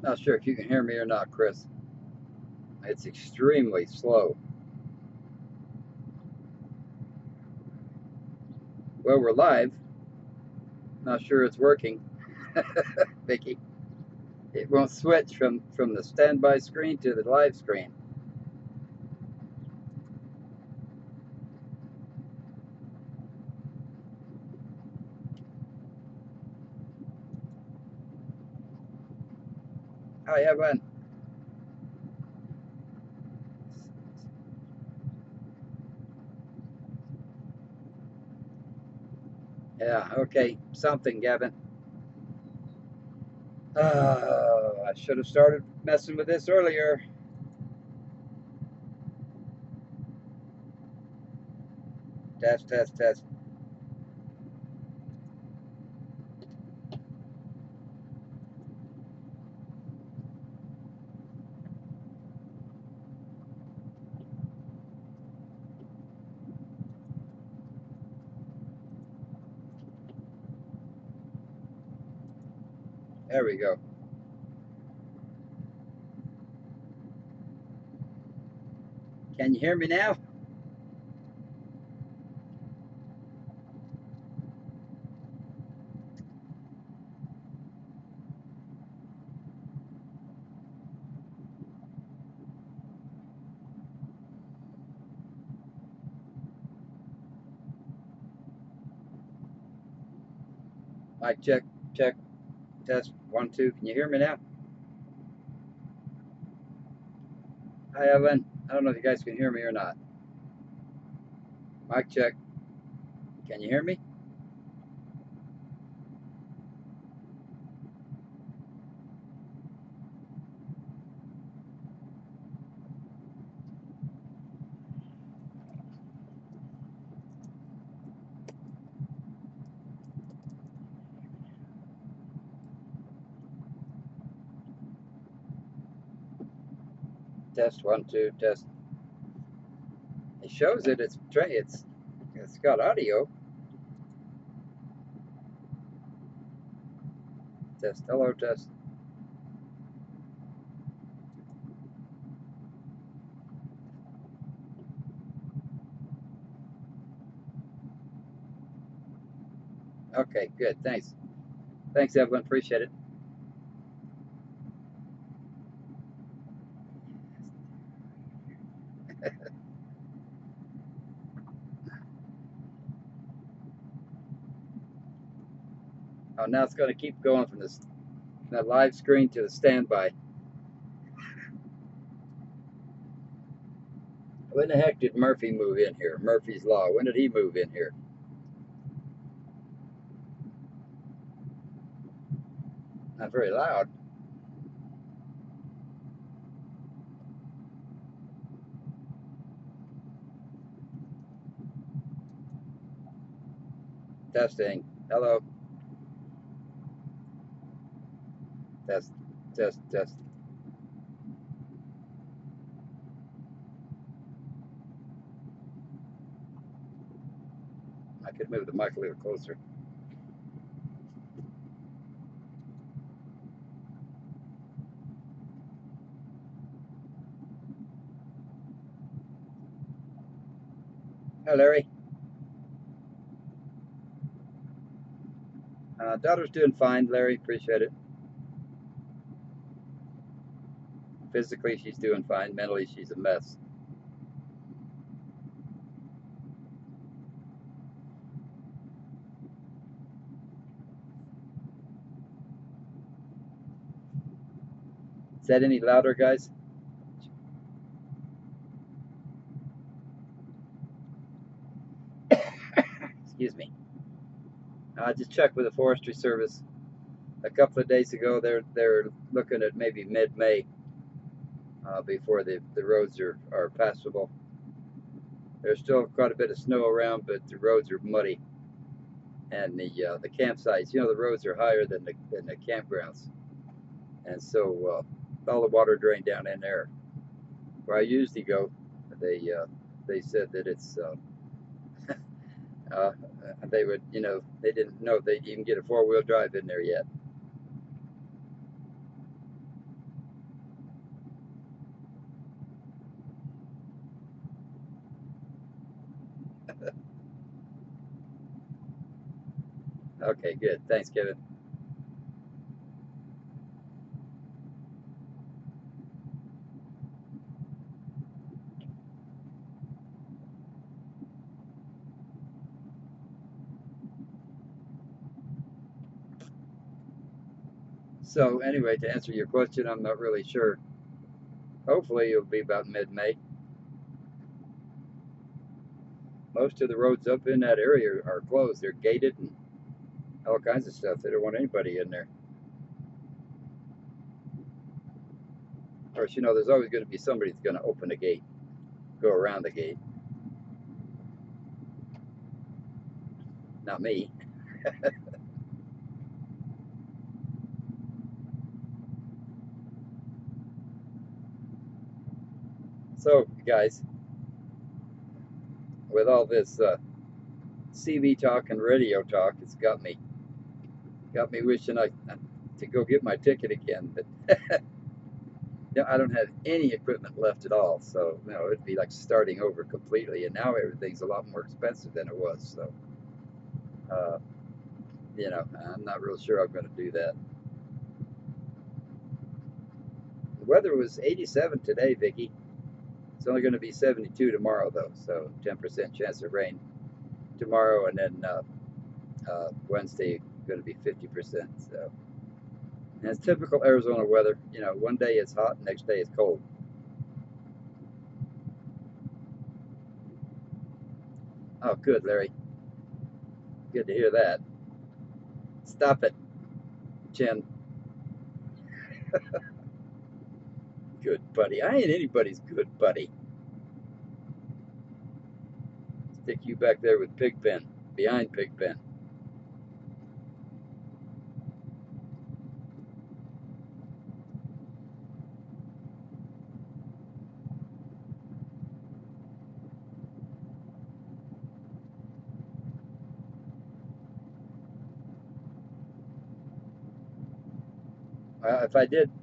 Not sure if you can hear me or not, Chris. It's extremely slow. Well, we're live. Not sure it's working, Vicky. It won't switch from the standby screen to the live screen. Hi, Evan. Yeah, okay. Something, Gavin. I should have started messing with this earlier. Test, test, test. There we go. Can you hear me now? Mic check, check, test, 1, 2. Can you hear me now? Hi, Evan. I don't know if you guys can hear me or not. Mic check. Can you hear me? Test, 1, 2, test. It shows that it's got audio. Test, hello, test. Okay, good. Thanks. Thanks, Evelyn. Appreciate it. Oh, now it's going to keep going from the live screen to the standby. When the heck did Murphy move in here? Murphy's Law. When did he move in here? Not very loud. Testing. Hello. Test, test, test. I could move the mic a little closer. Hi, Larry. Daughter's doing fine, Larry. Appreciate it. Physically, she's doing fine. Mentally, she's a mess. Is that any louder, guys? Excuse me. I just checked with the Forestry Service a couple of days ago. They're looking at maybe mid-May before the roads are passable. There's still quite a bit of snow around, but the roads are muddy, and the campsites. You know, the roads are higher than the campgrounds, and so all the water drained down in there. Where I usually go, they said that it's they would, they didn't know they'd even get a 4-wheel drive in there yet. Okay, good. Thanks, Kevin. So anyway, to answer your question, I'm not really sure. Hopefully, it'll be about mid-May. Most of the roads up in that area are closed. They're gated and all kinds of stuff. They don't want anybody in there. Of course, there's always going to be somebody that's going to open the gate, go around the gate. Not me. So, guys, with all this CB talk and radio talk, it's got me wishing I to go get my ticket again. But I don't have any equipment left at all, so it'd be like starting over completely. And now everything's a lot more expensive than it was. So, uh, I'm not real sure I'm going to do that. The weather was 87 today, Vicky. It's only going to be 72 tomorrow, though, so 10% chance of rain tomorrow, and then Wednesday going to be 50%. So, and it's typical Arizona weather. One day it's hot, next day it's cold. Oh, good, Larry. Good to hear that. Stop it, Chen. Good buddy. I ain't anybody's good buddy. Stick you back there with Pigpen, behind Pigpen.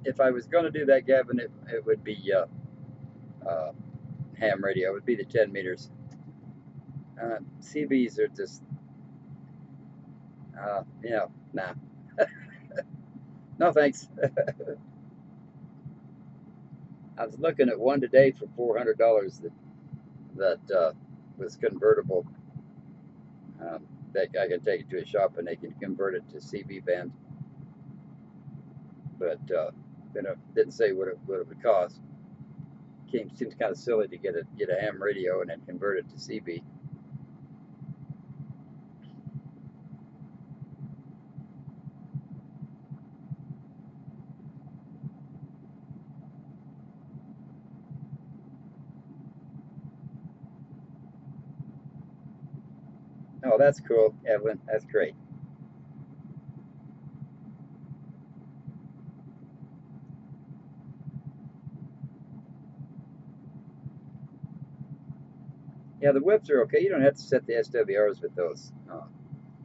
If I was going to do that, Gavin, it would be ham radio. It would be the 10 meters. CBs are just, nah. No thanks. I was looking at one today for $400 that was convertible. That I can take it to a shop and they can convert it to CB band. But didn't say what it would cost. Seems kind of silly to get a ham radio and then convert it to CB. Oh, that's cool, Evelyn. That's great. Yeah, the whips are okay. You don't have to set the SWRs with those.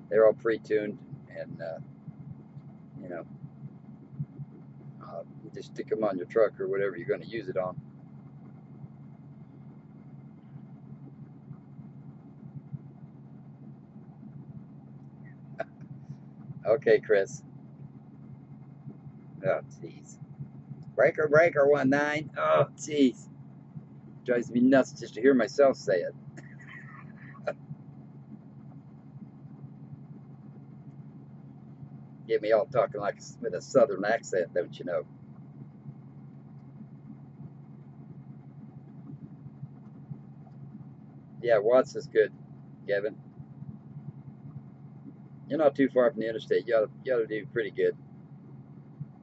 They're all pre-tuned, and you know, you just stick them on your truck or whatever you're going to use it on. Okay, Chris. Oh, jeez. Breaker, breaker, 1-9. Oh, jeez. Drives me nuts just to hear myself say it. Get me all talking like with a southern accent, don't you know? Yeah, Watts is good, Kevin. You're not too far from the interstate. You ought to do pretty good.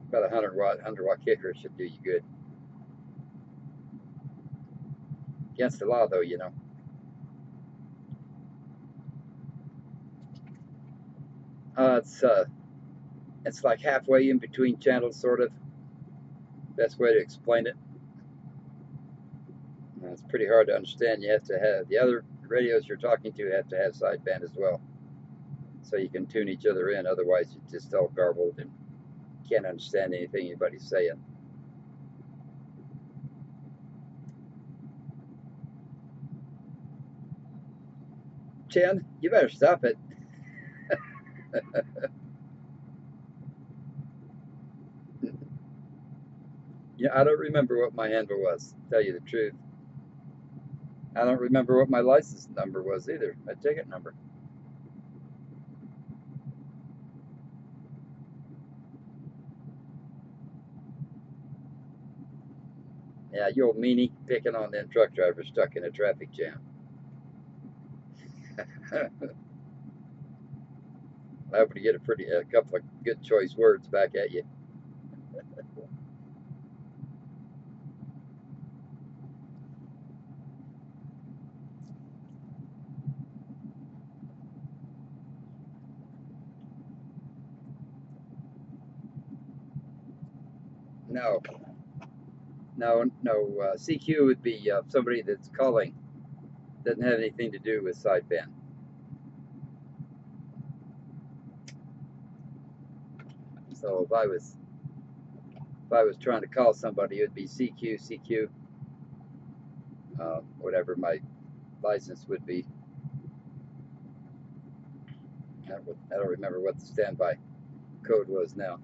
About a 100 watt kicker should do you good. Against the law, though. It's like halfway in between channels, sort of. Best way to explain it. It's pretty hard to understand. You have to have the other radios you're talking to have to have sideband as well, so you can tune each other in. Otherwise, it's just all garbled and can't understand anything anybody's saying. Chen, you better stop it. Yeah, I don't remember what my handle was, to tell you the truth. I don't remember what my license number was either, my ticket number. Yeah, you old meanie picking on them truck drivers stuck in a traffic jam. I hope to get a couple of good choice words back at you. No, no. CQ would be somebody that's calling, doesn't have anything to do with sideband. So if I was trying to call somebody, it would be CQ, whatever my license would be. I don't remember what the standby code was now.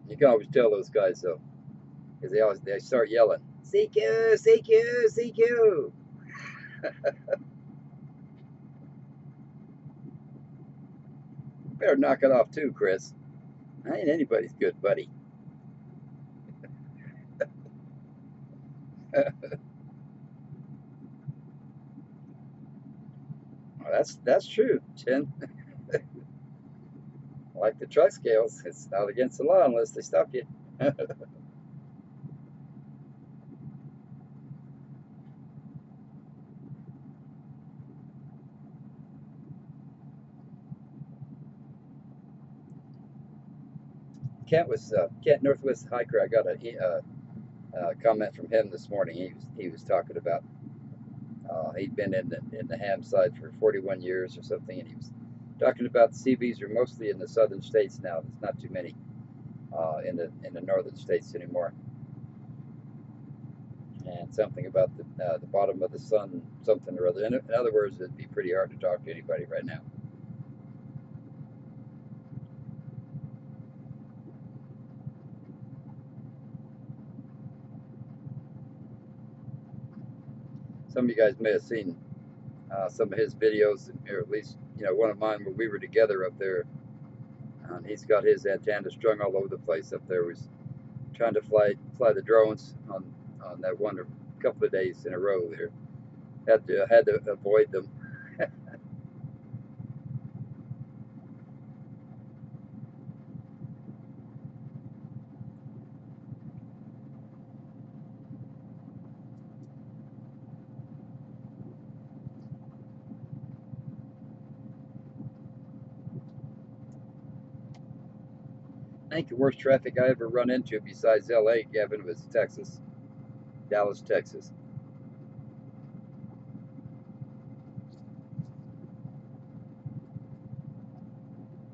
You can always tell those guys though, because they start yelling CQ, CQ, CQ. Better knock it off too, Chris. I ain't anybody's good buddy. Well, that's true, Chin. Like the truck scales, it's not against the law unless they stop you. Kent Northwest Hiker. I got a comment from him this morning. He was talking about he'd been in the ham side for 41 years or something, and he was talking about the CBs are mostly in the southern states now. There's not too many in the northern states anymore. And something about the bottom of the sun, something or other. In other words, it'd be pretty hard to talk to anybody right now. Some of you guys may have seen some of his videos, or at least one of mine where we were together up there. And he's got his antenna strung all over the place up there. Was trying to fly the drones on that one a couple of days in a row there. Had to avoid them. I think the worst traffic I ever run into besides LA, Gavin, was Texas, Dallas, Texas.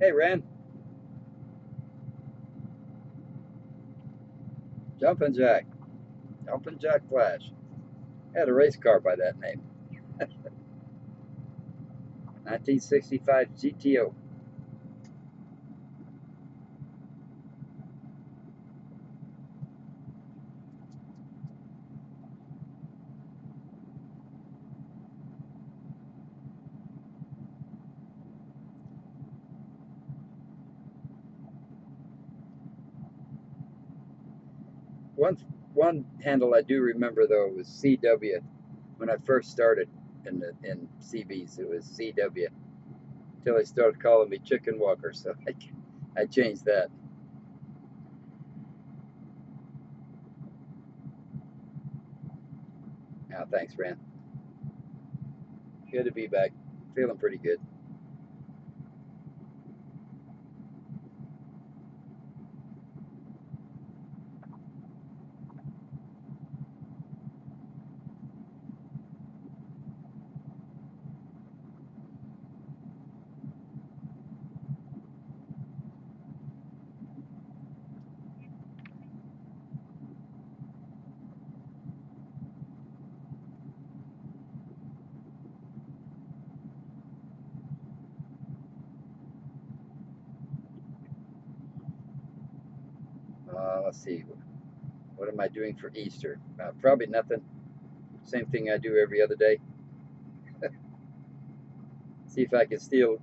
Hey, Ran, Jumpin' Jack, Jumpin' Jack Flash. Had a race car by that name. 1965 GTO. One one handle I do remember though was CW. When I first started in CBs, it was CW. Until they started calling me Chicken Walker, so I changed that. Now, thanks, Ran. Good to be back. Feeling pretty good. Let's see. What am I doing for Easter? Probably nothing. Same thing I do every other day. See if I can steal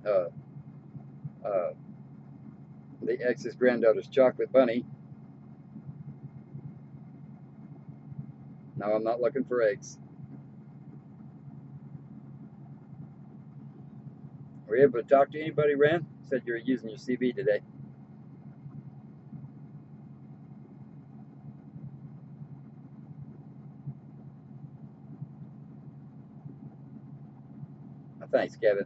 the ex's granddaughter's chocolate bunny. No, I'm not looking for eggs. Were you able to talk to anybody, Rand? Said you were using your CB today. Thanks, Kevin.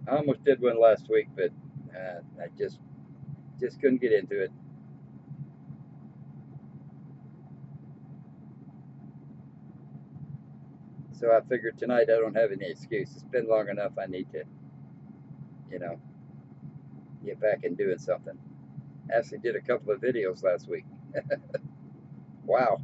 I almost did one last week, but I just couldn't get into it. So I figured tonight I don't have any excuse. It's been long enough. I need to, get back and doing something. Actually did a couple of videos last week. Wow.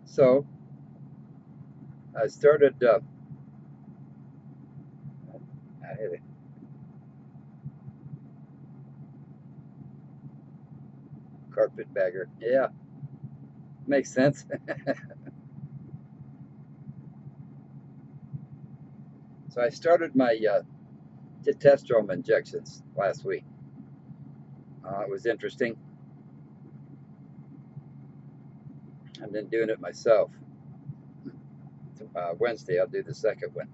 So I started. I had a carpetbagger. Yeah, makes sense. So I started my testosterone injections last week. It was interesting. I've been doing it myself. Wednesday I'll do the second one,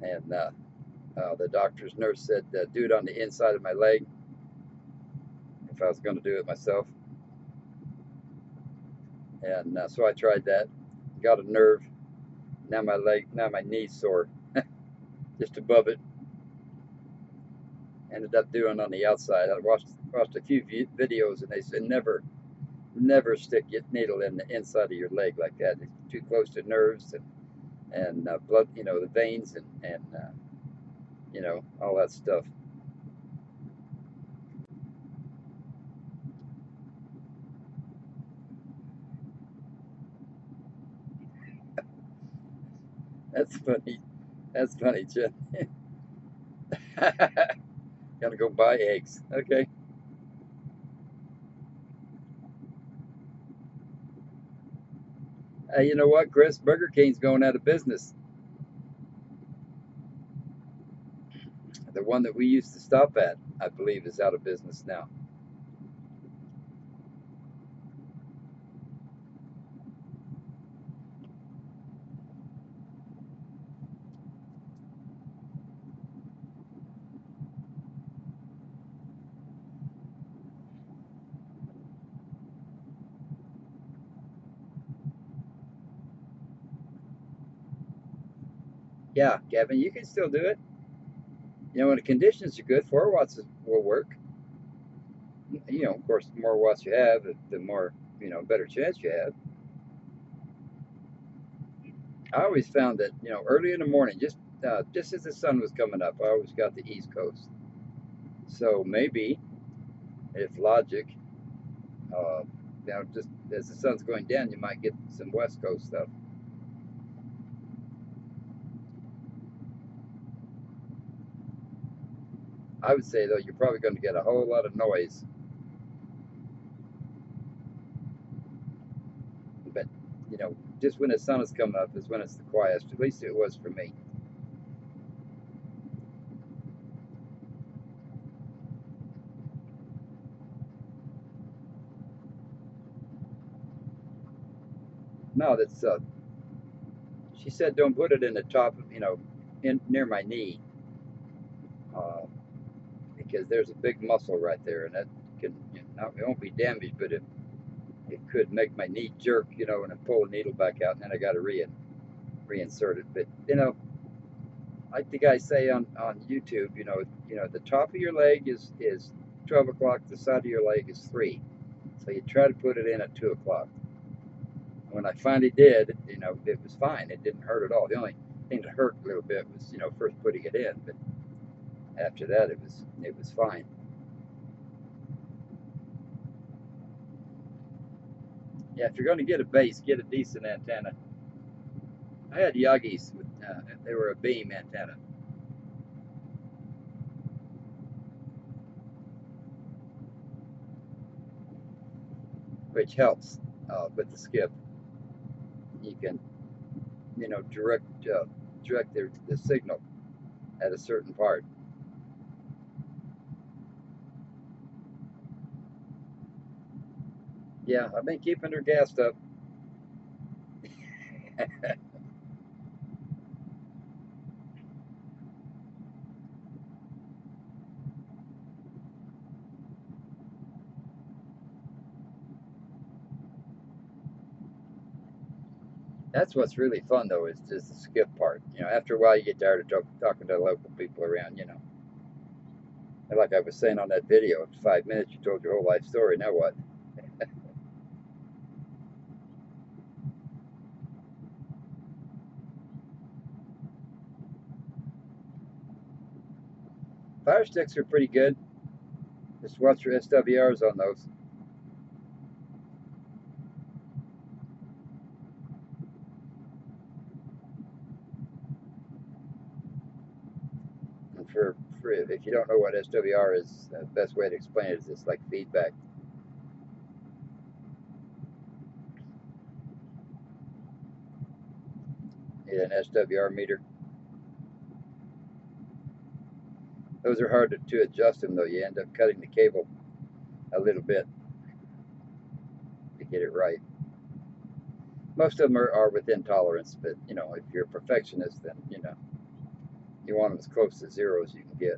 and the doctor's nurse said do it on the inside of my leg if I was going to do it myself. And so I tried that. Got a nerve. Now my knee's sore, just above it. Ended up doing on the outside. I watched a few videos, and they said never stick your needle in the inside of your leg like that. It's too close to nerves and blood, the veins and all that stuff. That's funny. That's funny, Jen. Gotta go buy eggs. Okay. You know what, Chris? Burger King's going out of business. The one that we used to stop at, I believe, is out of business now. Yeah, Kevin, you can still do it. When the conditions are good, 4 watts will work. Of course, the more watts you have, the more, better chance you have. I always found that, early in the morning, just as the sun was coming up, I always got the East Coast. So maybe, if logic, just as the sun's going down, you might get some West Coast stuff. I would say, though, you're probably going to get a whole lot of noise. But, just when the sun is coming up is when it's the quietest. At least it was for me. No, that's, she said don't put it in the top, near my knee. Because there's a big muscle right there, and that can, it won't be damaged, but it could make my knee jerk, and I pull the needle back out, and then I got to reinsert it. But like the guys say on YouTube, the top of your leg is 12 o'clock, the side of your leg is 3. So you try to put it in at 2 o'clock. When I finally did, it was fine. It didn't hurt at all. The only thing that hurt a little bit was, first putting it in, but after that, it was fine. Yeah, if you're going to get a base, get a decent antenna. I had Yagis with, they were a beam antenna, which helps with the skip. You can, direct the signal at a certain part. Yeah, I've been keeping her gassed up. That's what's really fun, though, is just the skip part. After a while, you get tired of talking to the local people around. And like I was saying on that video, in 5 minutes, you told your whole life story. Now what? Fire sticks are pretty good. Just watch your SWRs on those. And for if you don't know what SWR is, the best way to explain it is it's like feedback. Need an SWR meter. Those are hard to adjust them, though. You end up cutting the cable a little bit to get it right. Most of them are within tolerance, but if you're a perfectionist, then you want them as close to zero as you can get.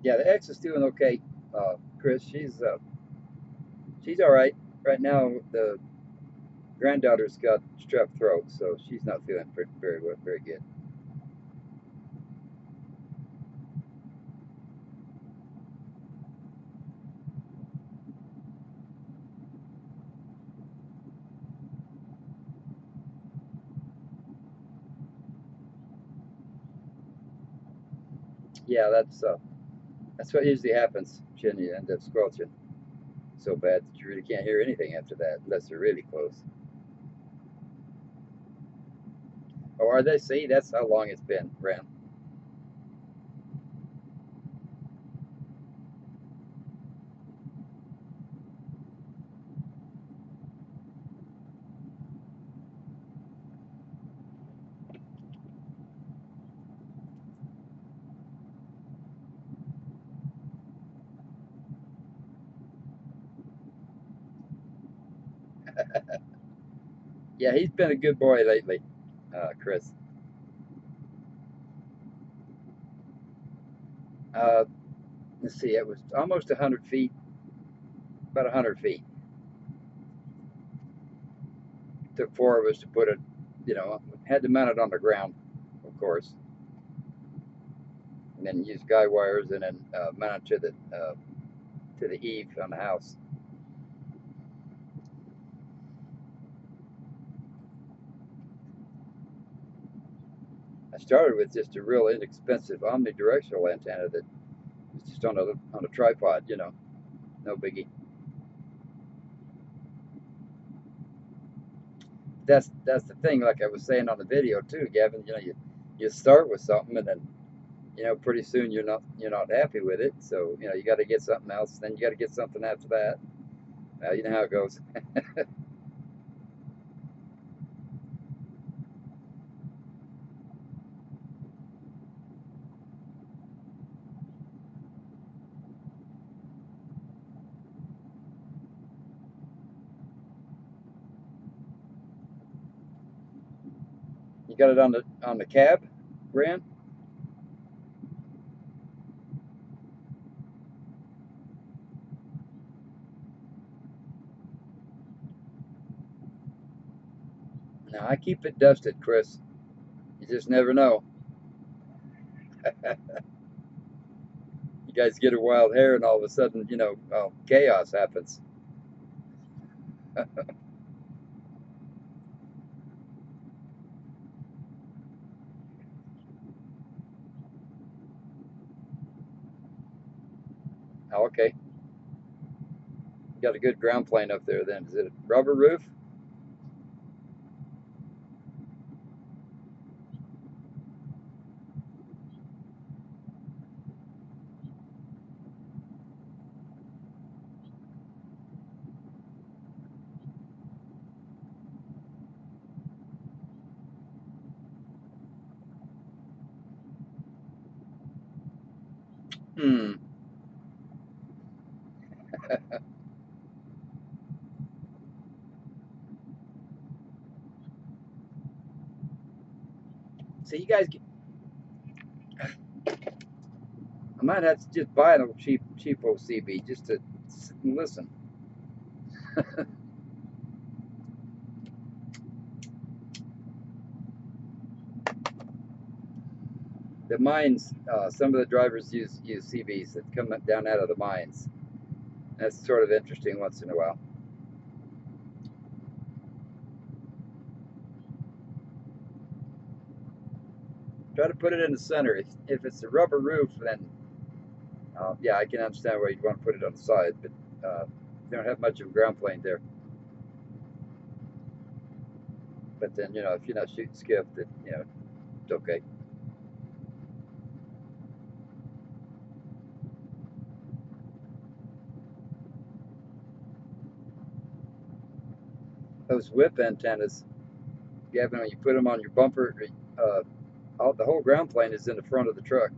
Yeah, the X is doing okay. Chris, she's all right right now. The granddaughter's got strep throat, so she's not feeling very good. Yeah, that's what usually happens. You end up squelching so bad that you really can't hear anything after that unless they're really close. Oh, are they? See, that's how long it's been, Ram. Yeah, he's been a good boy lately, Chris. Uh, let's see, it was almost 100 feet, about 100 feet. It took 4 of us to put it, had to mount it on the ground, of course, and then use guy wires and then mount it to the eave on the house. I started with just a real inexpensive omnidirectional antenna that was just on a tripod, no biggie. That's the thing. Like I was saying on the video too, Gavin. You start with something and then pretty soon you're not happy with it. So you got to get something else. Then you got to get something after that. Well, you know how it goes. You got it on the cab, Ran? No, I keep it dusted, Chris. You just never know. You guys get a wild hair, and all of a sudden, chaos happens. Oh, okay. You got a good ground plane up there then. Is it a rubber roof? Hmm. So you guys, I might have to just buy an old cheap OCB just to sit and listen. The mines, some of the drivers use CBs that come down out of the mines. That's sort of interesting once in a while. Try to put it in the center. If it's a rubber roof, then yeah, I can understand why you'd want to put it on the side, but you don't have much of a ground plane there. But then, if you're not shooting skiff, then, it's okay. Those whip antennas, yeah, when you put them on your bumper, the whole ground plane is in the front of the truck.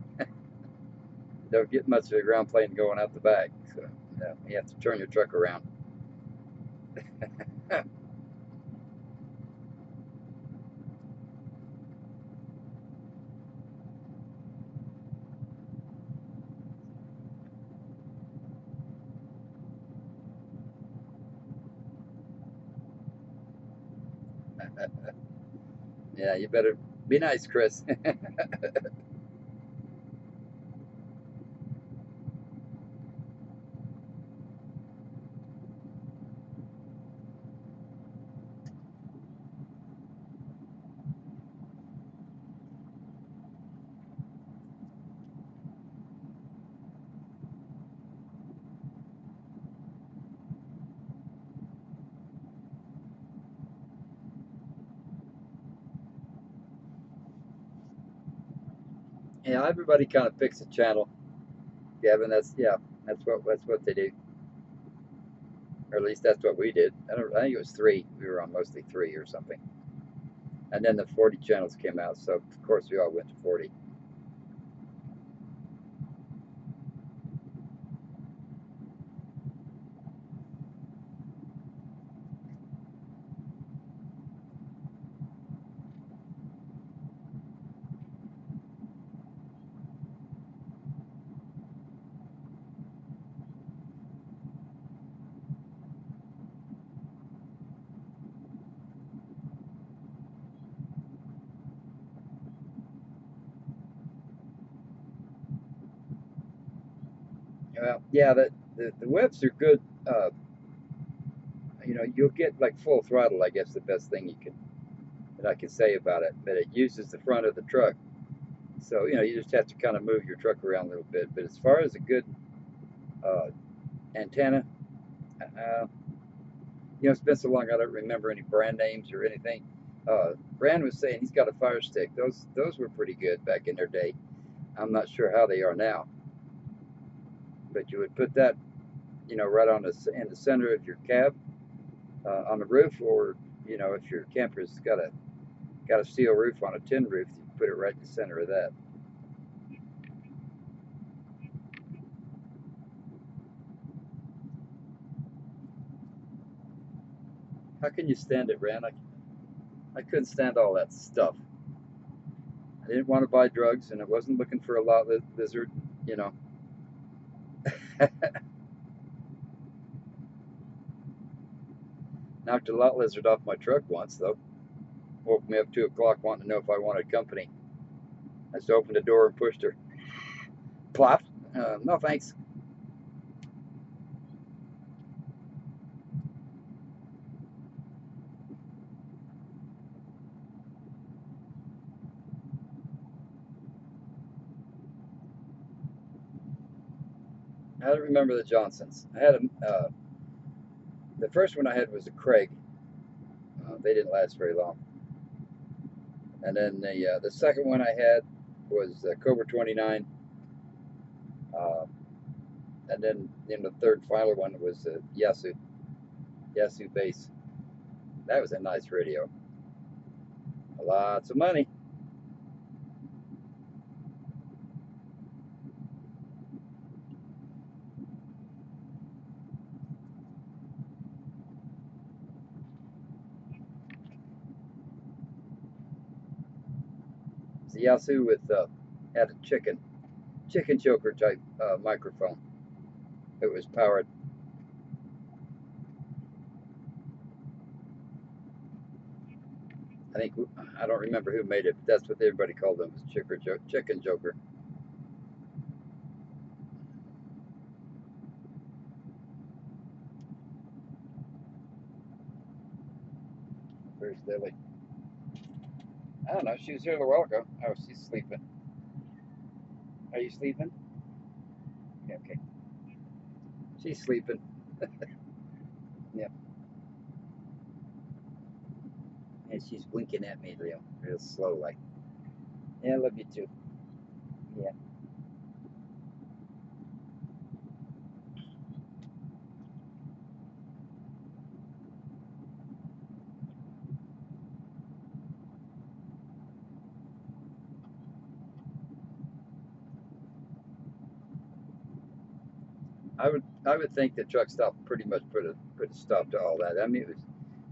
Don't get much of a ground plane going out the back, so you have to turn your truck around. Yeah, you better be nice, Chris. Yeah, everybody kind of picks a channel, Gavin. That's what they do, or at least that's what we did. I think it was three. We were on mostly three or something, and then the 40 channels came out. So of course we all went to 40. Well, yeah, the webs are good. You'll get like full throttle. I guess the best thing that I can say about it. But it uses the front of the truck, so you just have to kind of move your truck around a little bit. But as far as a good uh, antenna, uh, it's been so long I don't remember any brand names or anything. Brand was saying he's got a Fire Stick. Those were pretty good back in their day. I'm not sure how they are now, but you would put that right in the center of your cab, on the roof, or if your camper's got a steel roof on a tin roof, you put it right in the center of that. How can you stand it, Rand? I couldn't stand all that stuff. I didn't want to buy drugs, and I wasn't looking for a lot lizard, you know. Knocked a lot lizard off my truck once, though. Woke me up 2 o'clock wanting to know if I wanted company. I just opened the door and pushed her. Plop. No thanks. I don't remember the Johnsons. I had the first one I had was a Craig. They didn't last very long. And then the second one I had was Cobra 29. And then the third final one was Yasu bass. That was a nice radio. Lots of money. It's a Yasu with had a chicken choker type microphone. It was powered. I don't remember who made it, but that's what everybody called them, was chicken joker. Where's Lily? I don't know. She was here a little while ago. Oh, she's sleeping. Are you sleeping? Yeah, okay. She's sleeping. Yeah. And she's winking at me real slow like. Yeah, I love you too. Yeah. I would think the truck stop pretty much put a stop to all that. I mean,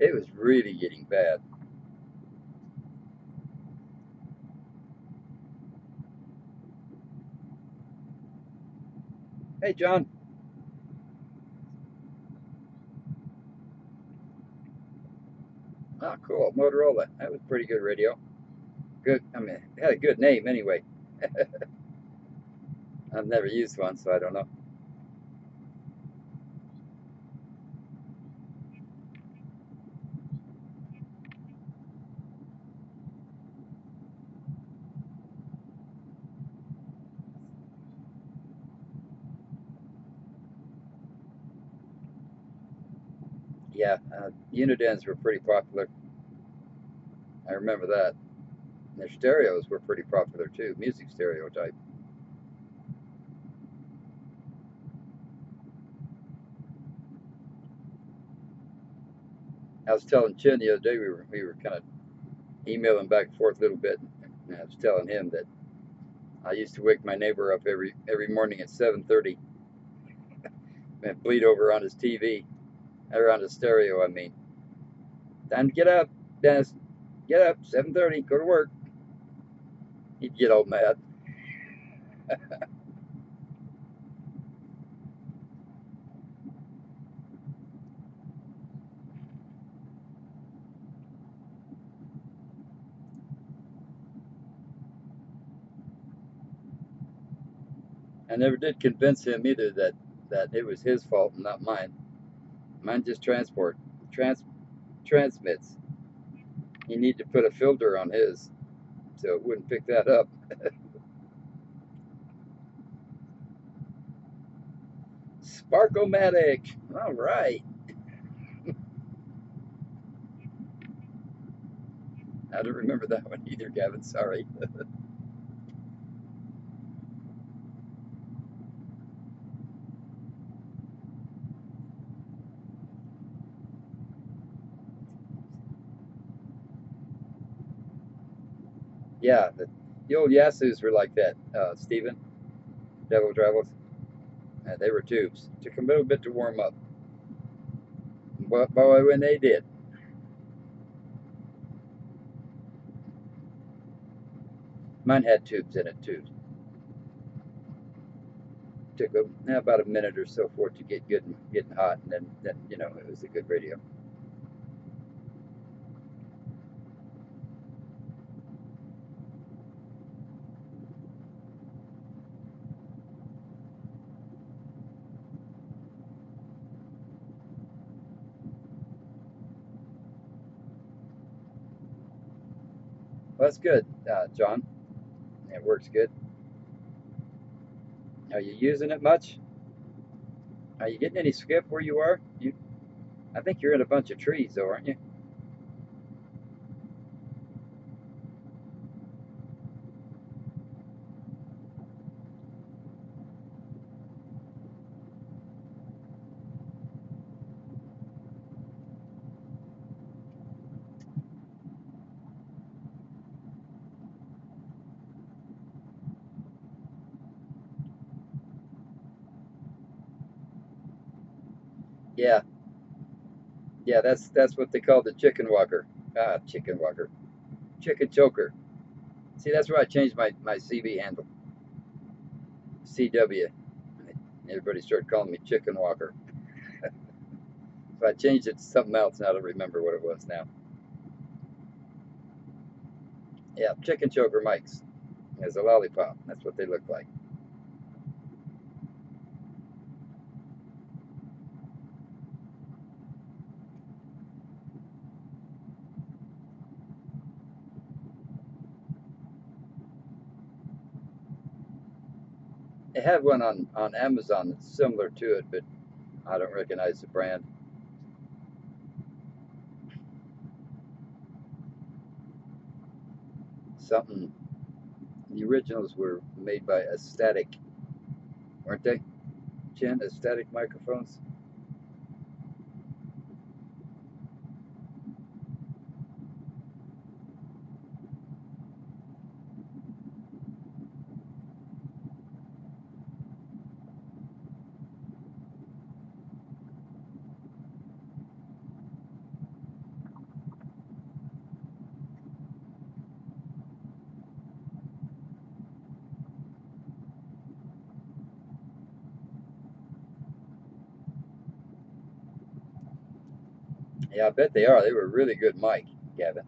it was really getting bad. Hey, John. Oh, cool. Motorola. That was pretty good radio. Good. I mean, it had a good name anyway. I've never used one, so I don't know. Yeah, Unidens were pretty popular. I remember that. Their stereos were pretty popular too, music stereo type. I was telling Chin the other day, we were kind of emailing back and forth a little bit, and I was telling him that I used to wake my neighbor up every morning at 7:30 and bleed over on his TV, or on his stereo. I mean, time to get up, Dennis. Get up, 7:30, go to work. He'd get all mad. I never did convince him either that it was his fault and not mine. Mine just transmits. You need to put a filter on his so it wouldn't pick that up. Sparkomatic. All right. I don't remember that one either, Gavin. Sorry. Yeah, the old Yasus were like that, Stephen. Devil Travels. They were tubes. Took them a little bit to warm up. But boy, when they did. Mine had tubes in it too. Took about a minute or so for it to get good and getting hot, and then it was a good radio. Well, that's good, John. It works good. Are you using it much? Are you getting any skip where you are? I think you're in a bunch of trees, though, aren't you? Yeah, yeah. That's what they call the chicken walker. Chicken walker, chicken choker. See, that's where I changed my CB handle, CW. Everybody started calling me chicken walker, so I changed it to something else. Now I don't remember what it was now. Yeah, chicken choker mics. As a lollipop. That's what they look like. They have one on Amazon that's similar to it, but I don't recognize the brand. Something. The originals were made by Aesthetic, weren't they? Jen, Aesthetic microphones. Yeah, I bet they are. They were really good mic, Gavin.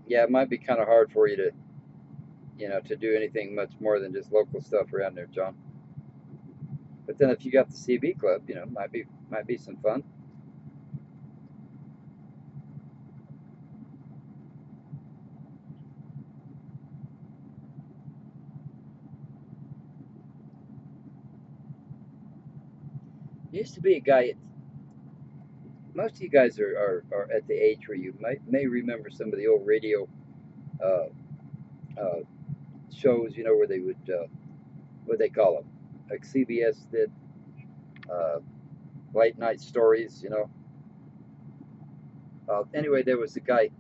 Yeah, it might be kind of hard for you to do anything much more than just local stuff around there, John. But then if you got the CB club, might be some fun. Used to be a guy. Most of you guys are at the age where you may remember some of the old radio uh, uh, shows, where they would what they call them, like CBS did uh, late night stories. Anyway, there was a guy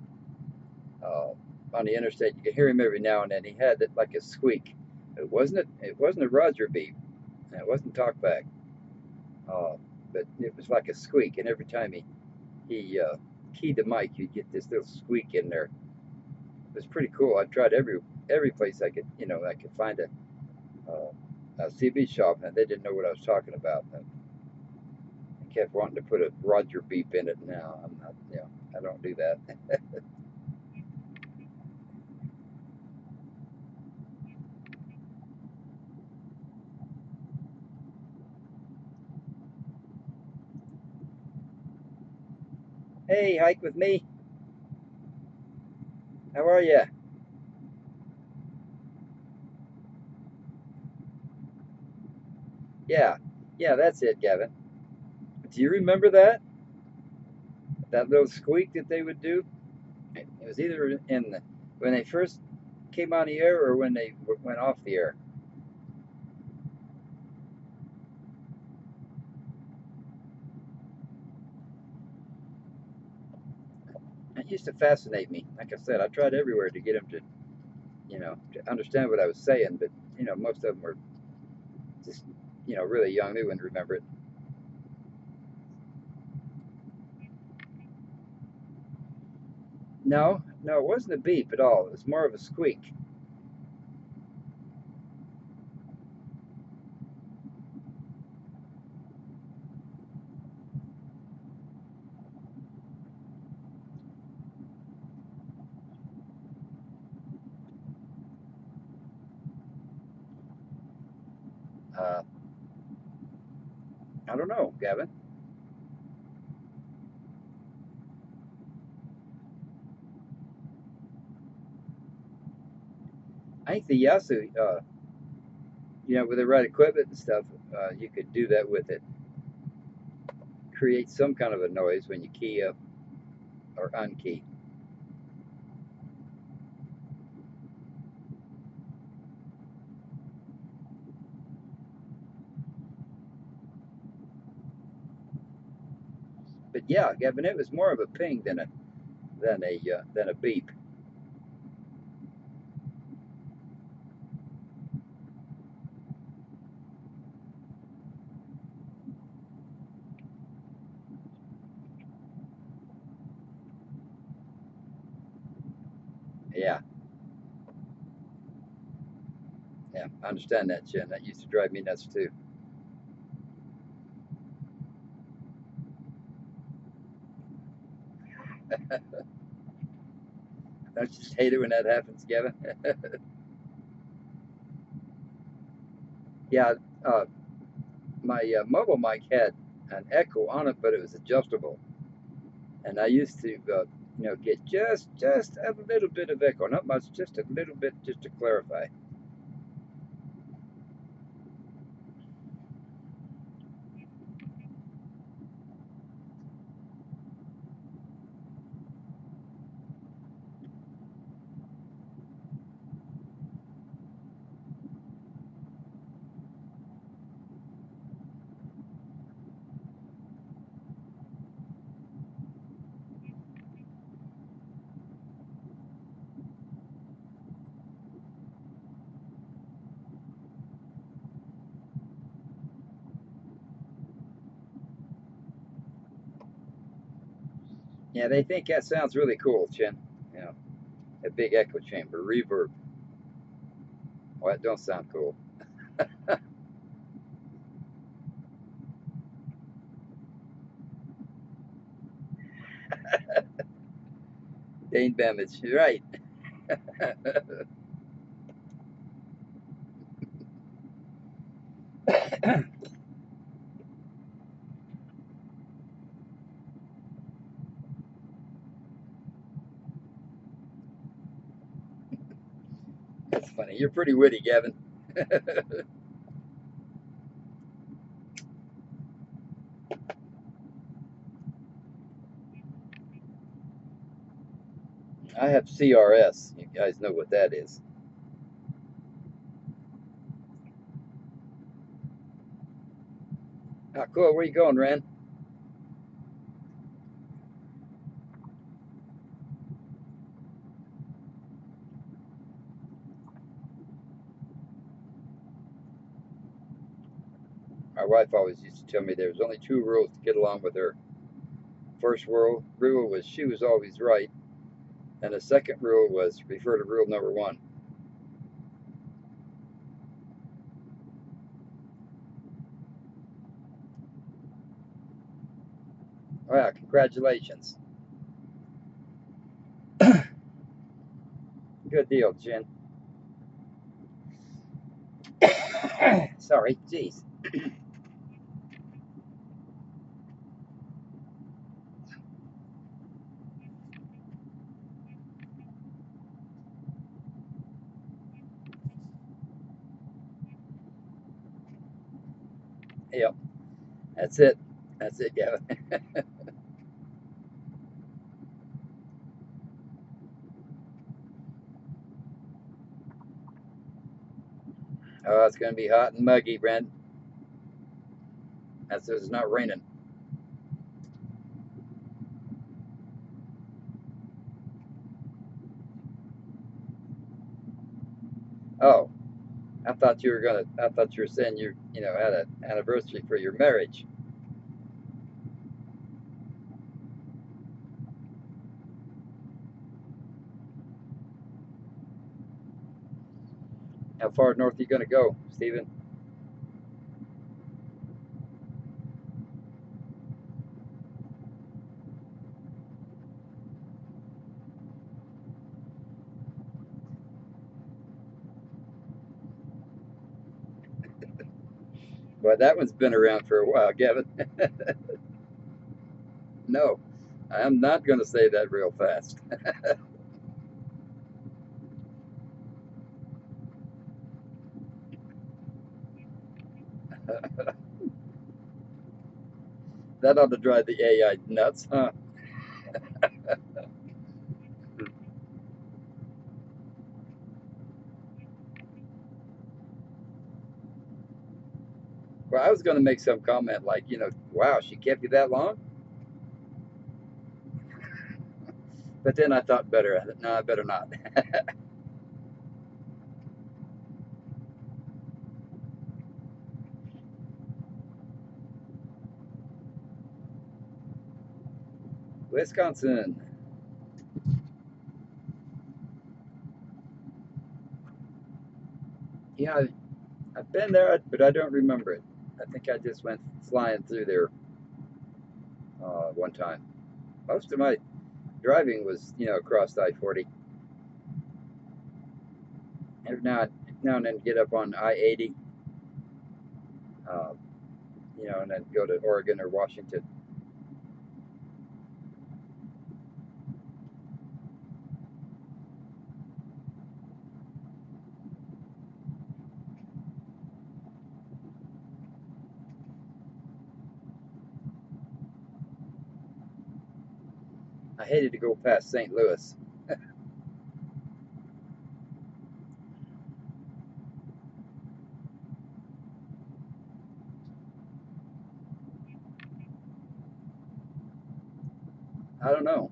uh, on the interstate. You could hear him every now and then. He had it like a squeak. It wasn't a Roger beep. And it wasn't talkback. Uh, but it was like a squeak, and every time he keyed the mic, you'd get this little squeak in there. It was pretty cool. I tried every place I could find a CB shop, and they didn't know what I was talking about. And I kept wanting to put a Roger beep in it. Now I'm not, I don't do that. Hey, hike with me. How are you? Yeah, yeah, that's it, Gavin. Do you remember that little squeak that they would do? It was either when they first came on the air or when they went off the air. It used to fascinate me. Like I said, I tried everywhere to get them to understand what I was saying, but most of them were just really young. They wouldn't remember it. No, no, it wasn't a beep at all. It was more of a squeak. Uh, I don't know, Gavin. I think the Yasu, with the right equipment and stuff, you could do that with it. Create some kind of a noise when you key up or unkey. But yeah, Gavin, it was more of a ping than a beep. Yeah, yeah, I understand that, Jen. That used to drive me nuts too. Don't you just hate it when that happens, Gavin? Yeah, uh, my mobile mic had an echo on it, but it was adjustable, and I used to, get just a little bit of echo, not much, just a little bit, just to clarify. Yeah, they think that sounds really cool, Chen. You know, a big echo chamber, reverb. Well, that don't sound cool. Dane Bemidge, right? That's funny. You're pretty witty, Gavin. I have CRS. You guys know what that is. Oh, cool. Where you going, Ren? My wife always used to tell me there was only two rules to get along with her. First rule was she was always right, and the second rule was refer to rule number one. Wow, congratulations. Good deal, Jen. Sorry, jeez. Yep, that's it. That's it, Gavin. Oh, it's going to be hot and muggy, Brent. That's it's not raining. Oh, I thought you were saying you had an anniversary for your marriage. How far north are you going to go, Stephen? Well, that one's been around for a while, Gavin. No, I'm not going to say that real fast. That ought to drive the AI nuts, huh? Well, I was going to make some comment like, wow, she kept you that long? But then I thought better. No, I better not. Wisconsin. Yeah, I've been there, but I don't remember it. I think I just went flying through there one time. Most of my driving was, across I-40. Every now and then get up on I-80, uh, and then go to Oregon or Washington. I hated to go past St. Louis. I don't know.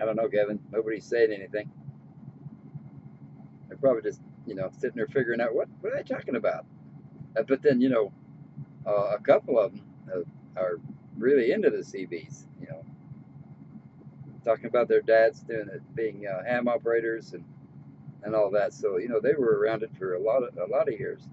I don't know, Kevin. Nobody's saying anything. They're probably just, sitting there figuring out what are they talking about. But then, a couple of them are really into the CBs. Talking about their dads doing it, being ham operators and all that. So they were around it for a lot of years.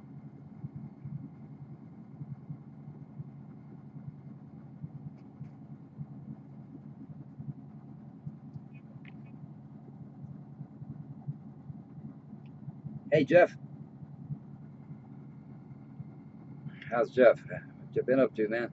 Hey Jeff, how's Jeff? What you been up to, man?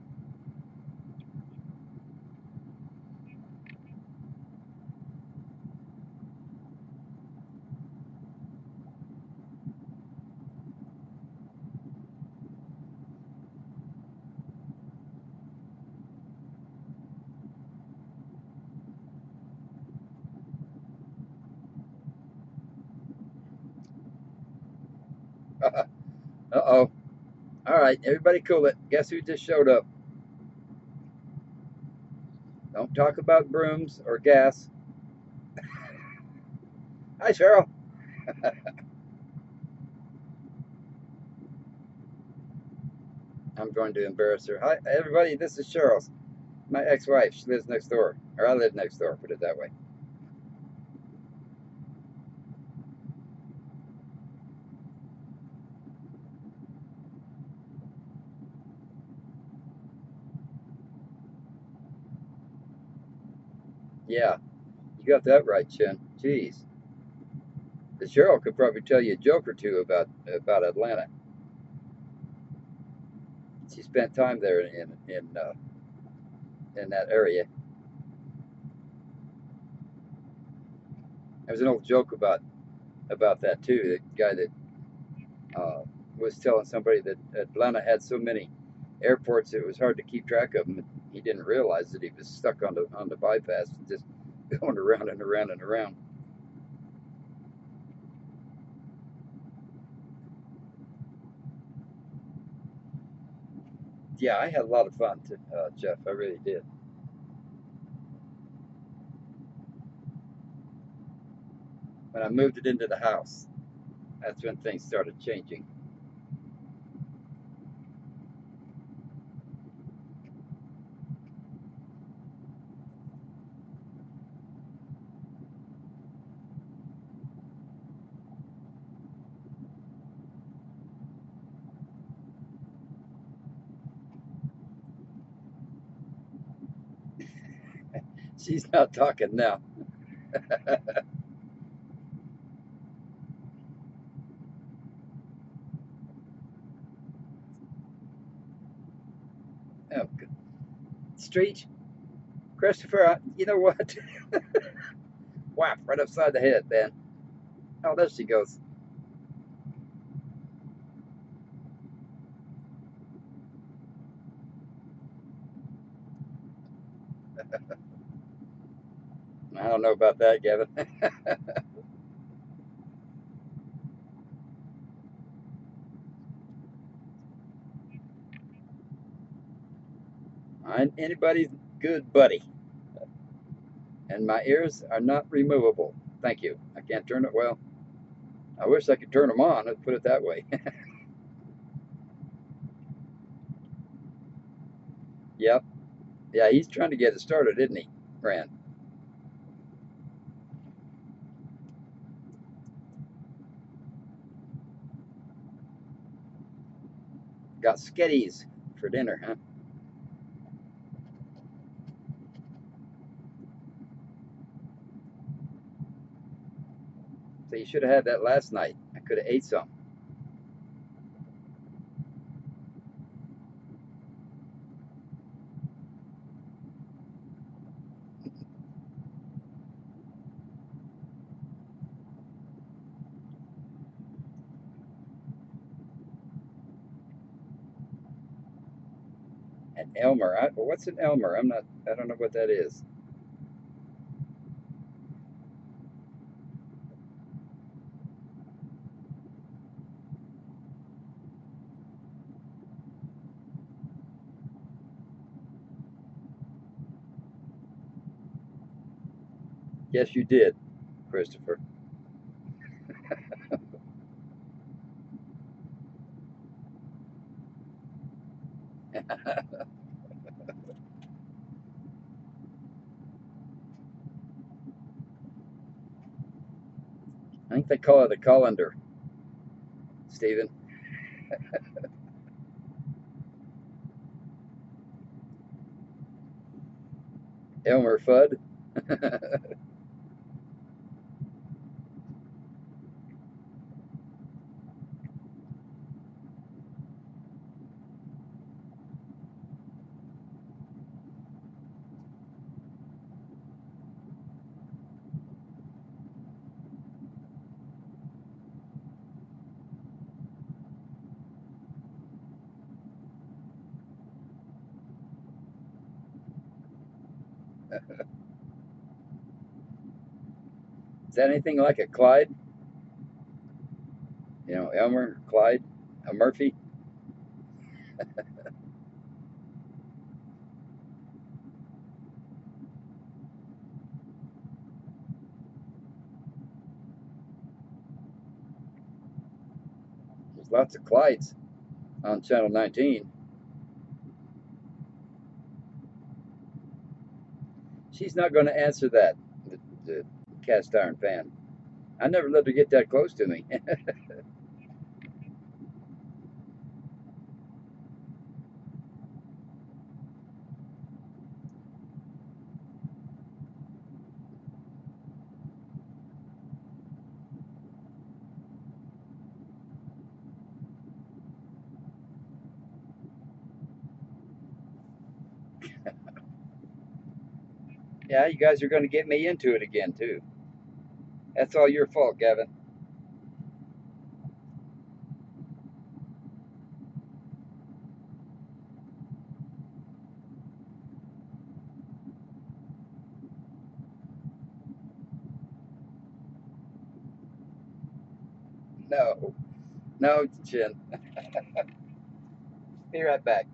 Uh-oh. All right, everybody cool it. Guess who just showed up? Don't talk about brooms or gas. Hi, Cheryl. I'm going to embarrass her. Hi, everybody. This is Cheryl, my ex-wife. She lives next door, or I live next door. Put it that way. Yeah, you got that right, Chin. Jeez. The Cheryl could probably tell you a joke or two about Atlanta. She spent time there in that area. There was an old joke about that too. The guy that uh, was telling somebody that Atlanta had so many airports it was hard to keep track of them. He didn't realize that he was stuck on the bypass, just going around and around and around. Yeah, I had a lot of fun, Jeff. I really did. When I moved it into the house, that's when things started changing. She's not talking now. Oh, Street, Christopher, you know what? Whap, right upside the head, then. Oh, there she goes. I don't know about that, Gavin. I'm anybody's good buddy, and my ears are not removable. Thank you. I can't turn it well. I wish I could turn them on. Let's put it that way. Yep. Yeah, he's trying to get it started, isn't he, Rand? Got sketties for dinner, huh? So you should have had that last night. I could have ate some. And Elmer, what's an Elmer? I'm not. I don't know what that is. Yes, you did, Christopher. I think they call it a colander, Stephen. Elmer Fudd. Is that anything like a Clyde? You know, Elmer, Clyde, a Murphy? There's lots of Clydes on Channel 19. She's not going to answer that, the cast iron fan. I never let her get that close to me. Yeah, you guys are going to get me into it again, too. That's all your fault, Gavin. No, no, Chin. Be right back.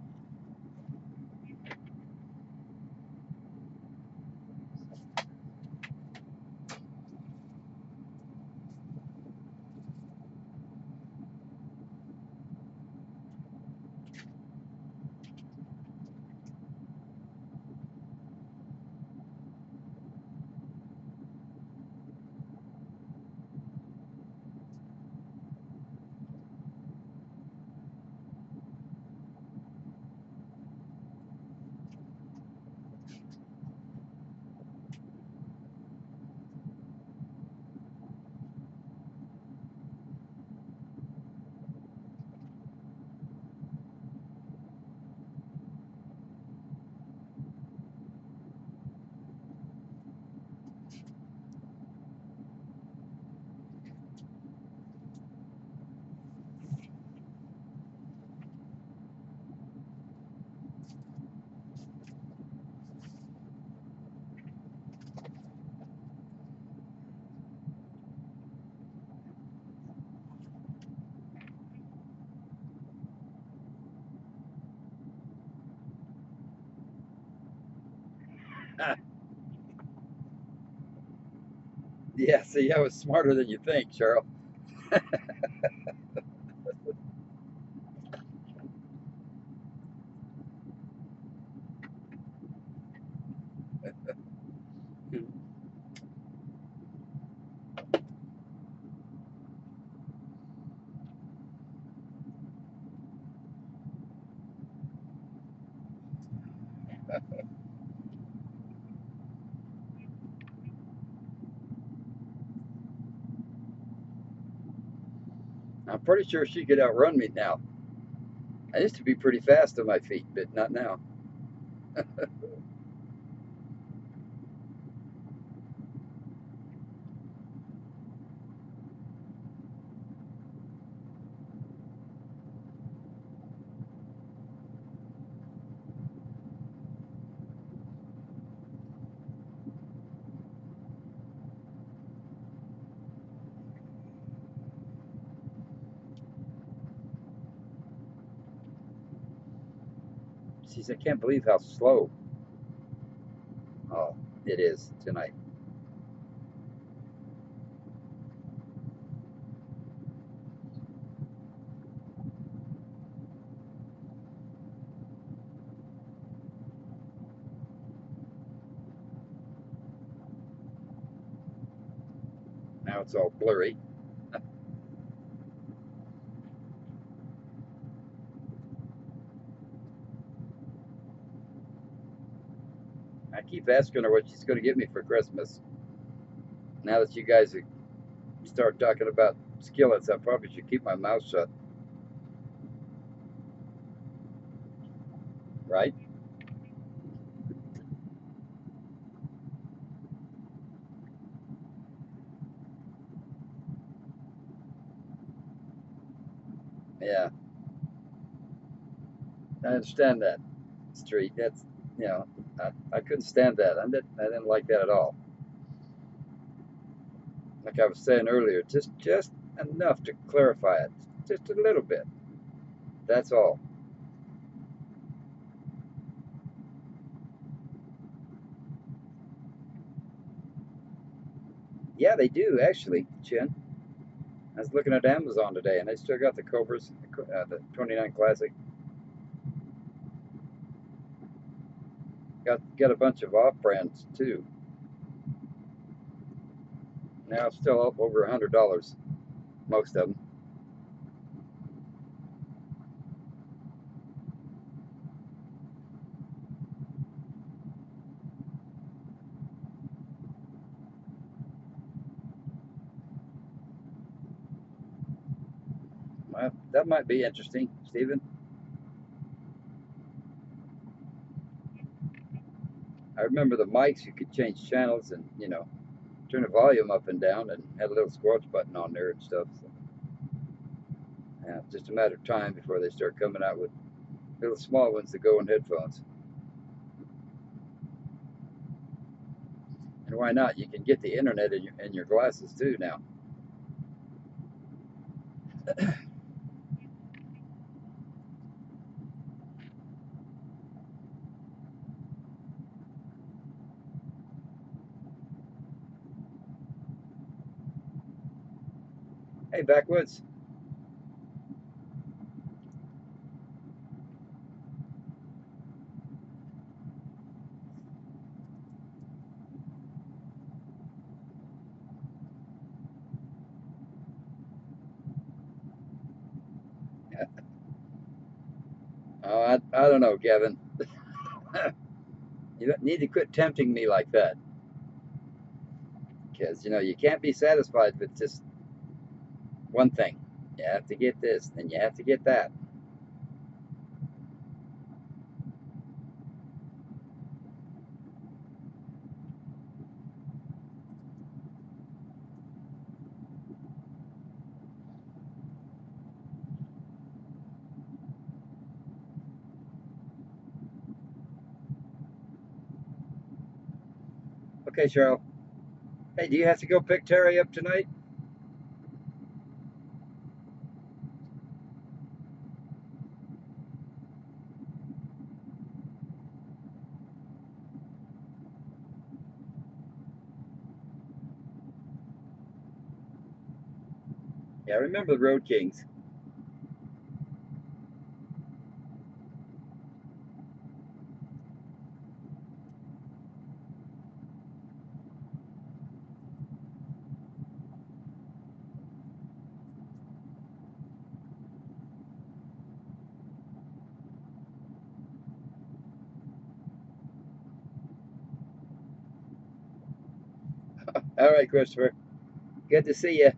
Yeah, see, I was smarter than you think, Cheryl. I'm pretty sure she could outrun me now. I used to be pretty fast on my feet, but not now. She said, I can't believe how slow it is tonight. Now it's all blurry. I keep asking her what she's going to get me for Christmas. Now that you guys start talking about skillets, I probably should keep my mouth shut, right? Yeah, I understand that. Street, that's, you know, I couldn't stand that. I didn't like that at all. Like I was saying earlier, just enough to clarify it, just a little bit. That's all. Yeah, they do actually, Chin. I was looking at Amazon today, and they still got the Cobras, the 29 Classic. Got a bunch of off brands too. Now it's still up over $100, most of them. Well, that might be interesting, Stephen. I remember the mics, you could change channels and, turn the volume up and down, and had a little squelch button on there and stuff. So, yeah, just a matter of time before they start coming out with little small ones that go in headphones. And why not? You can get the internet in your glasses too now. Hey, Backwoods. Oh, I don't know, Kevin. You need to quit tempting me like that, because you can't be satisfied with just one thing. You have to get this, then you have to get that. Okay, Cheryl. Hey, do you have to go pick Terry up tonight? Yeah, I remember the Road Kings. All right, Christopher. Good to see you.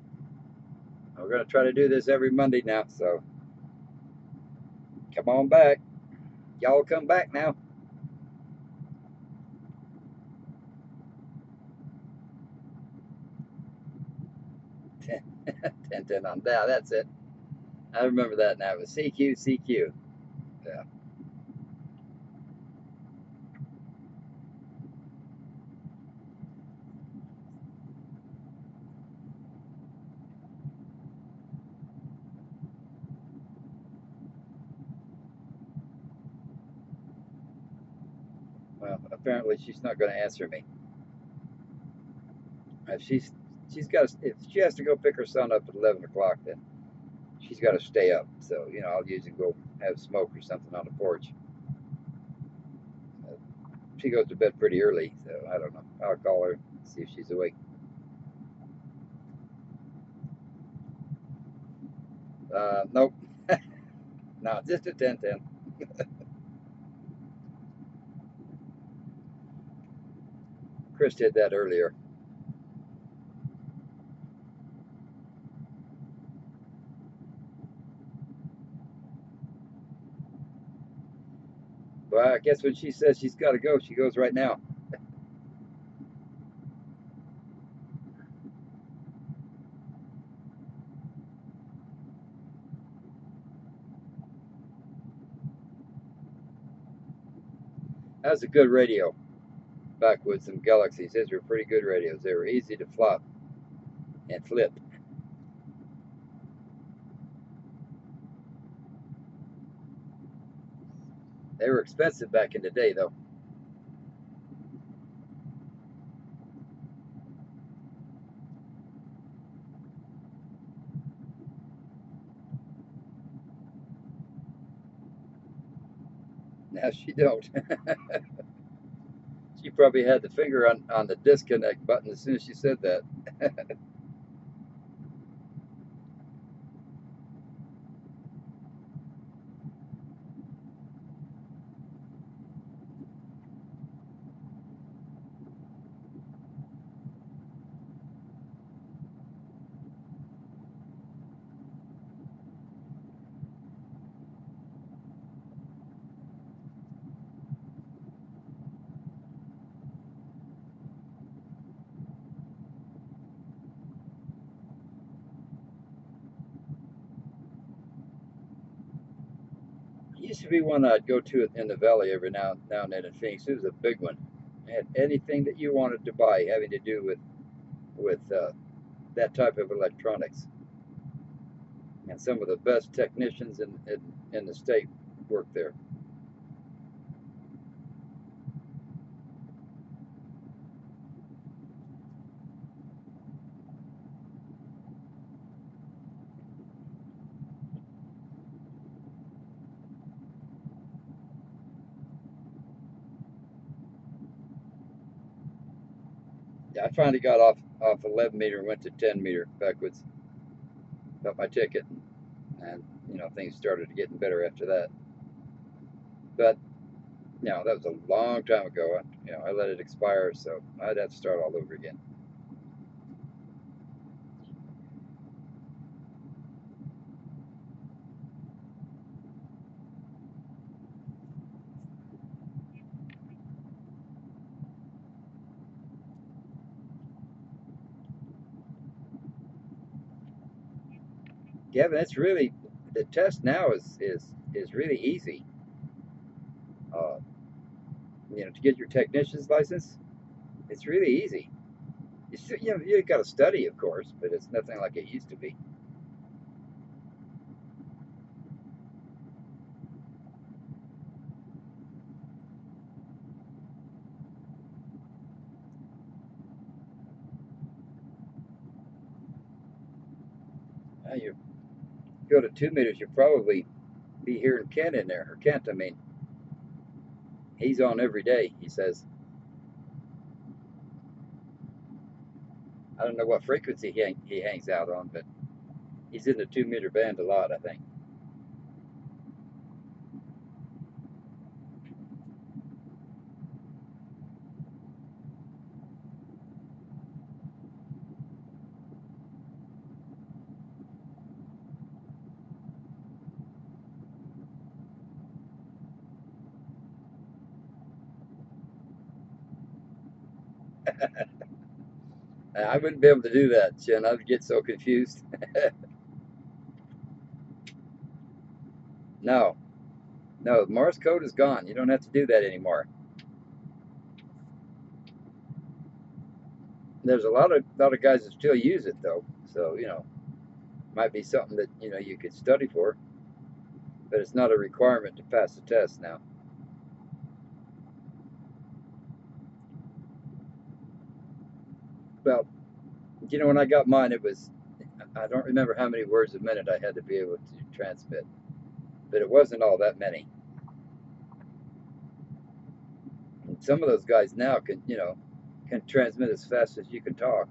We're going to try to do this every Monday now, so come on back. Y'all come back now. 10 on that. That's it. I remember that now. It was CQ, CQ. Yeah. Well, apparently she's not going to answer me. If she's got if she has to go pick her son up at 11 o'clock, then she's got to stay up. So I'll usually go have a smoke or something on the porch. She goes to bed pretty early, so I don't know. I'll call her, see if she's awake. Nope. No, just a 10-10. Chris did that earlier. Well, I guess when she says she's got to go, she goes right now. That was a good radio back with some Galaxies. Those were pretty good radios. They were easy to flop and flip. They were expensive back in the day, though. Now she don't. She probably had the finger on the disconnect button as soon as she said that. Used to be one I'd go to in the valley every now and then in Phoenix. It was a big one. It had anything that you wanted to buy having to do with that type of electronics. And some of the best technicians in the state worked there. Yeah, I finally got off 11 meter and went to 10 meter backwards. Got my ticket, and things started getting better after that. But that was a long time ago. I let it expire, so I'd have to start all over again. Gavin, it's really the test now is really easy. Uh, to get your technician's license, it's really easy. You got to study, of course, but it's nothing like it used to be. you go to 2 meters, you'll probably be hearing Kent in there, or Kent, I mean. He's on every day, he says. I don't know what frequency he hangs out on, but he's in the 2 meter band a lot, I think. I wouldn't be able to do that, Jen. I'd get so confused. No, no, Morse code is gone. You don't have to do that anymore. There's a lot of guys that still use it though, so might be something that you could study for, but it's not a requirement to pass the test now. Well, when I got mine, I don't remember how many words a minute I had to be able to transmit, but it wasn't all that many. And some of those guys now can transmit as fast as you can talk.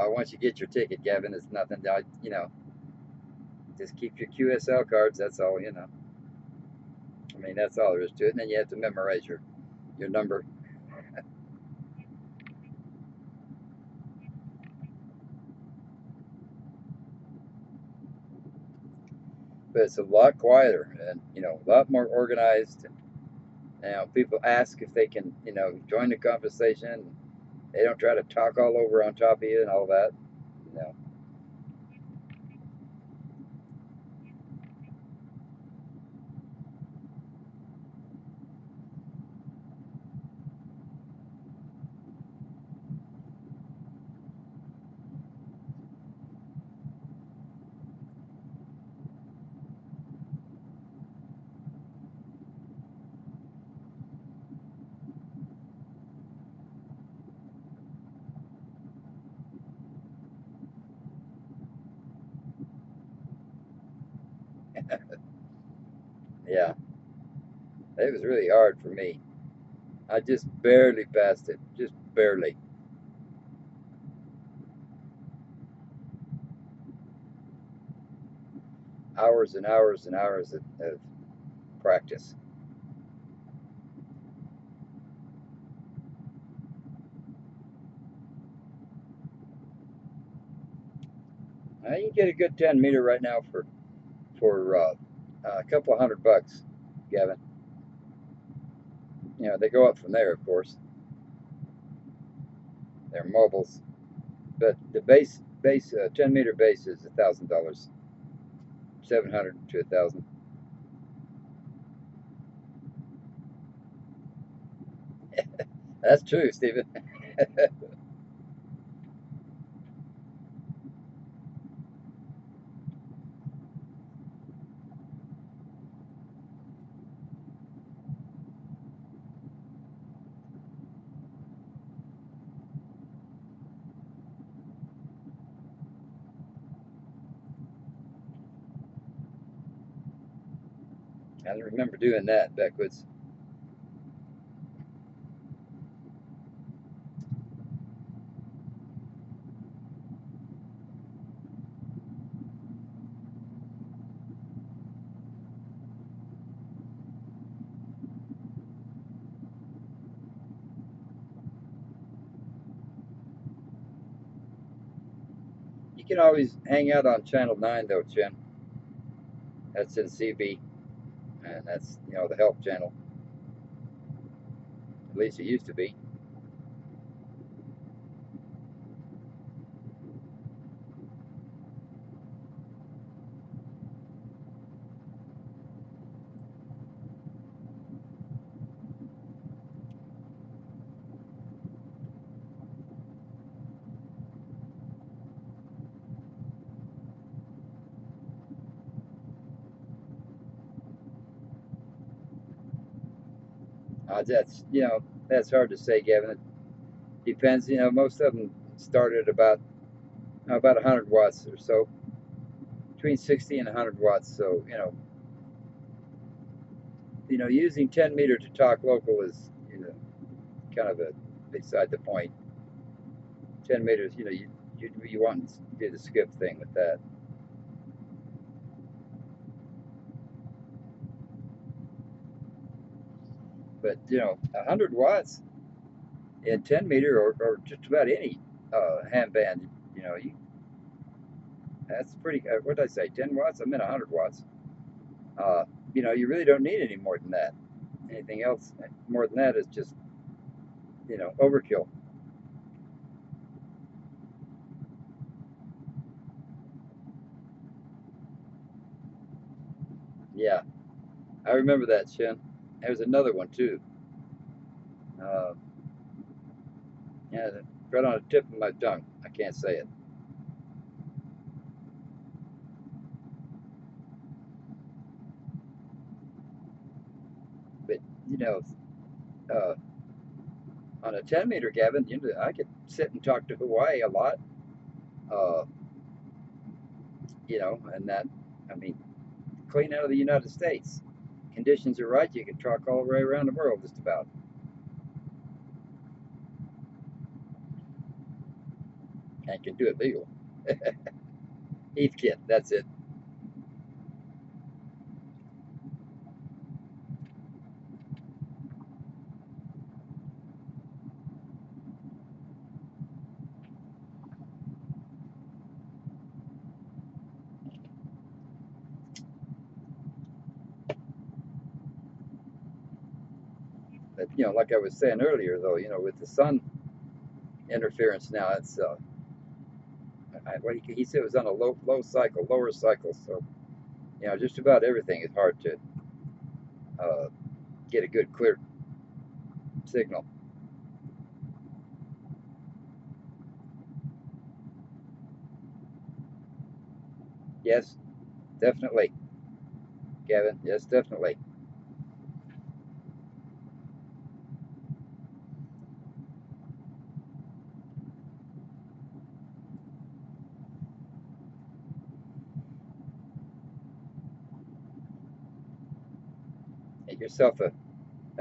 Once you get your ticket, Gavin, it's nothing. Just keep your QSL cards. That's all. I mean, that's all there is to it. And then you have to memorize your number. But it's a lot quieter and a lot more organized. And people ask if they can join the conversation. They don't try to talk all over on top of you and all that. You know. Yeah, it was really hard for me. I just barely passed it, just barely. Hours and hours and hours of practice. You can get a good 10 meter right now for a couple of $100, Gavin. They go up from there, of course. They're mobiles, but the base 10 meter base is $1,000, 700 to 1,000. That's true, Stephen. I remember doing that backwards. You can always hang out on channel 9 though, Jen. That's in CB, and that's, you know, the Help channel. At least it used to be. That's, you know, that's hard to say, Gavin. It depends. You know, most of them started about 100 watts or so, between 60 and 100 watts. So, using 10 meter to talk local is, kind of a beside the point. 10 meters, you want to do the skip thing with that. But 100 watts in 10 meter or just about any ham band, that's pretty. What did I say? 10 watts? I meant 100 watts. You really don't need any more than that. Anything else more than that is just, overkill. Yeah, I remember that, Shin. There's another one too. Uh, yeah, right on the tip of my tongue. I can't say it. But you know, uh, on a 10 meter, Gavin, I could sit and talk to Hawaii a lot. Uh, and that, I mean, clean out of the United States. Conditions are right, you can talk all the way around the world just about. And can do it legal. ETH kit, that's it. But like I was saying earlier, though, with the sun interference now, it's what he said it was on a lower cycle. So just about everything is hard to uh, get a good clear signal. Yes, definitely, Gavin. Yes, definitely. Get yourself a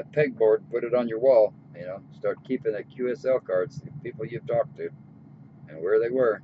pegboard, put it on your wall. Start keeping the QSL cards, the people you've talked to, and where they were.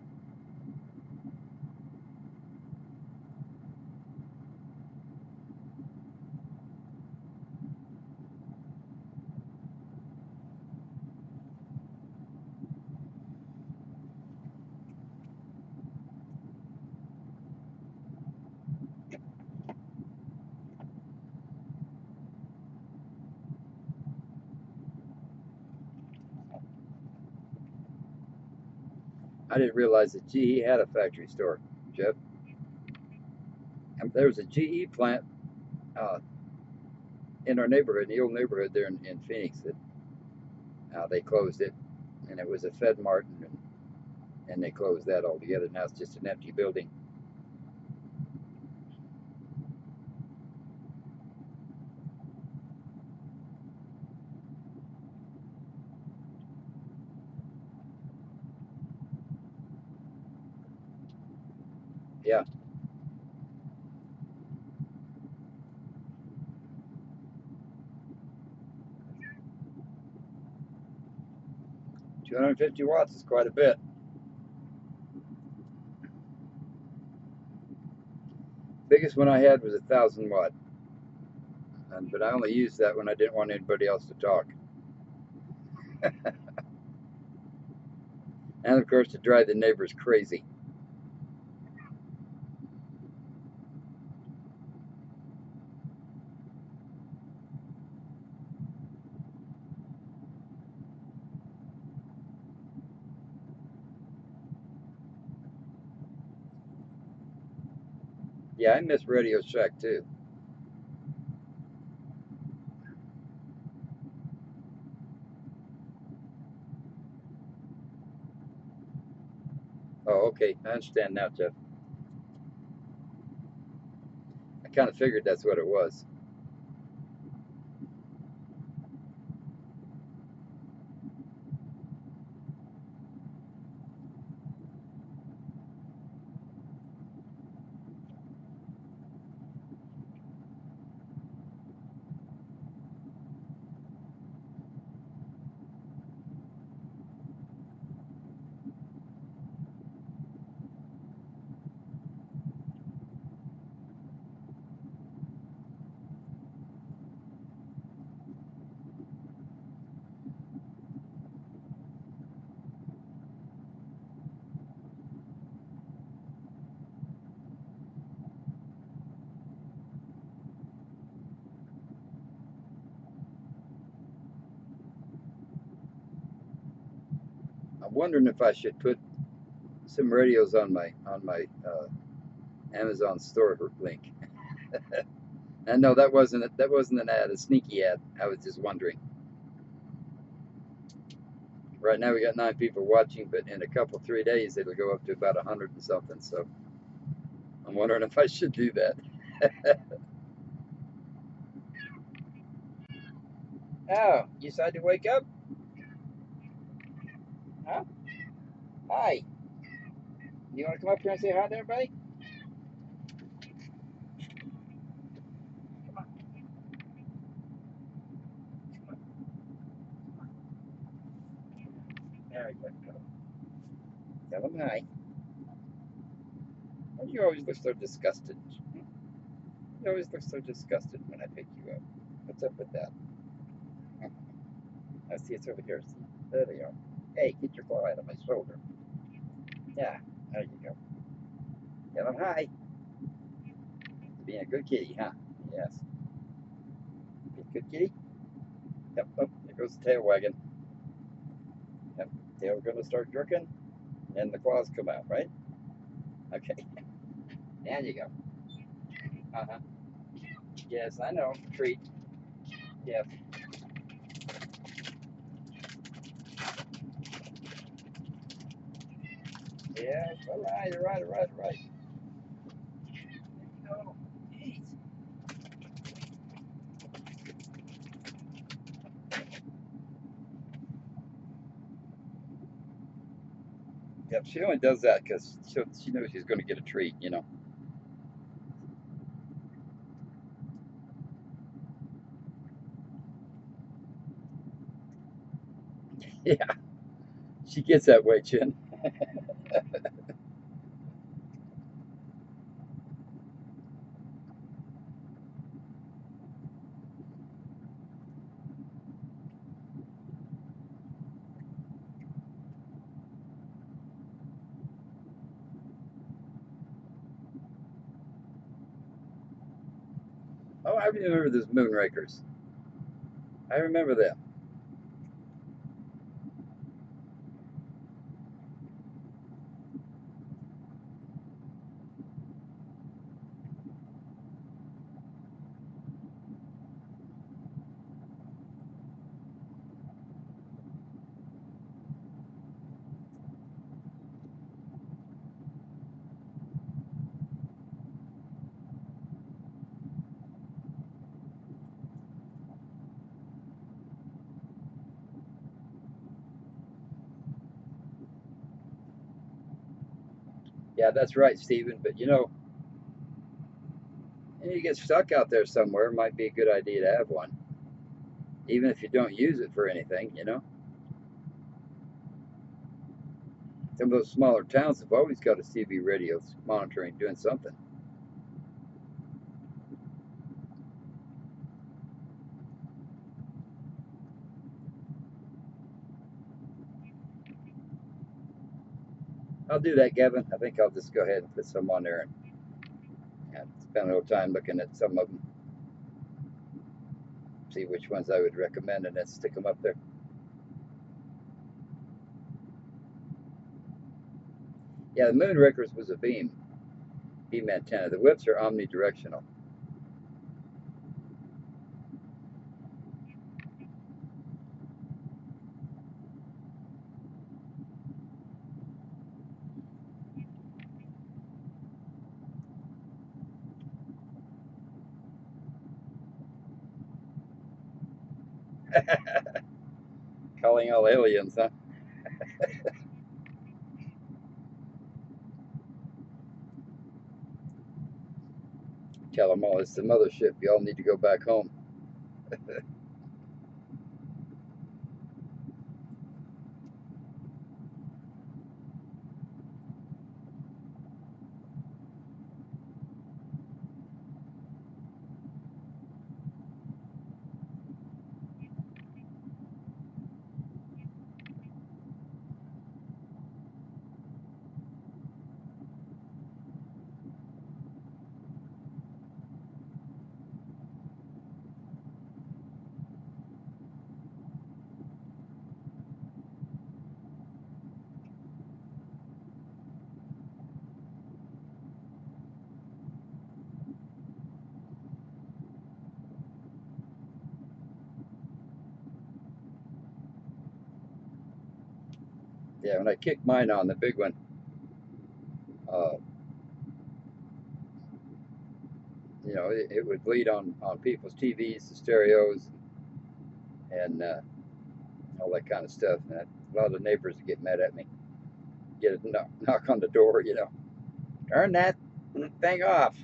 I didn't realize that GE had a factory store, Jeff. And there was a GE plant uh, in our neighborhood, in the old neighborhood there in Phoenix. That they closed it, and it was a Fed Mart, and they closed that altogether. Now it's just an empty building. Yeah, 250 watts is quite a bit. Biggest one I had was 1,000 watt, but I only used that when I didn't want anybody else to talk. And of course, to drive the neighbors crazy. Yeah, I miss Radio Shack too. Oh, okay. I understand now, Jeff. I kind of figured that's what it was. I'm wondering if I should put some radios on my Amazon store link. And no, that wasn't an ad, a sneaky ad. I was just wondering. Right now we got 9 people watching, but in a couple 3 days it'll go up to about 100 and something. So I'm wondering if I should do that. Oh, you decided to wake up? Huh? Hi. You want to come up here and say hi to everybody? Come on. There we go. Tell them hi. Why do you always look so disgusted? You always look so disgusted when I pick you up. What's up with that? I see it's over here. See? There they are. Hey, get your claw out of my shoulder. Yeah, there you go. Tell them hi. Being a good kitty, huh? Yes. Good kitty? Yep. Oh, there goes the tail wagging. Yep. Tail gonna start jerking, and the claws come out, right? Okay. There you go. Uh-huh. Yes, I know. Treat. Yep. Yes. All right. All right. All right. All right. There you go. Jeez. Yep. She only does that because she knows she's going to get a treat. You know. Yeah. She gets that way, Chin. Oh, I remember those moonrakers. I remember them. Yeah, that's right, Stephen. But you get stuck out there somewhere, it might be a good idea to have one, even if you don't use it for anything. Some of those smaller towns have always got a CB radio monitoring, doing something. I'll do that, Gavin. I think I'll just go ahead and put some on there and spend a little time looking at some of them, see which ones I would recommend, and then stick them up there. Yeah, the Moonrakers was a beam. beam antenna. The whips are omnidirectional. Calling all aliens, huh? Tell them all it's the mothership. You all need to go back home. Yeah, when I kicked mine on, the big one, uh, it would bleed on people's TVs, the stereos, and all that kind of stuff. And a lot of the neighbors would get mad at me. Get a knock on the door, turn that thing off.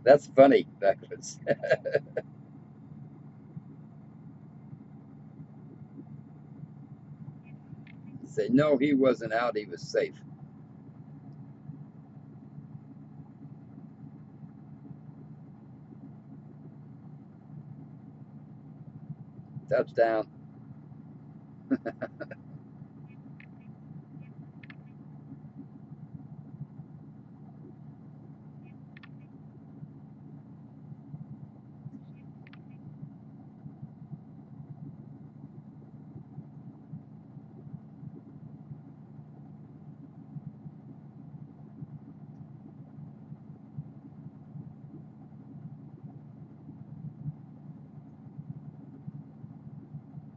That's funny, backwards. Say, no, he wasn't out, he was safe. Touchdown.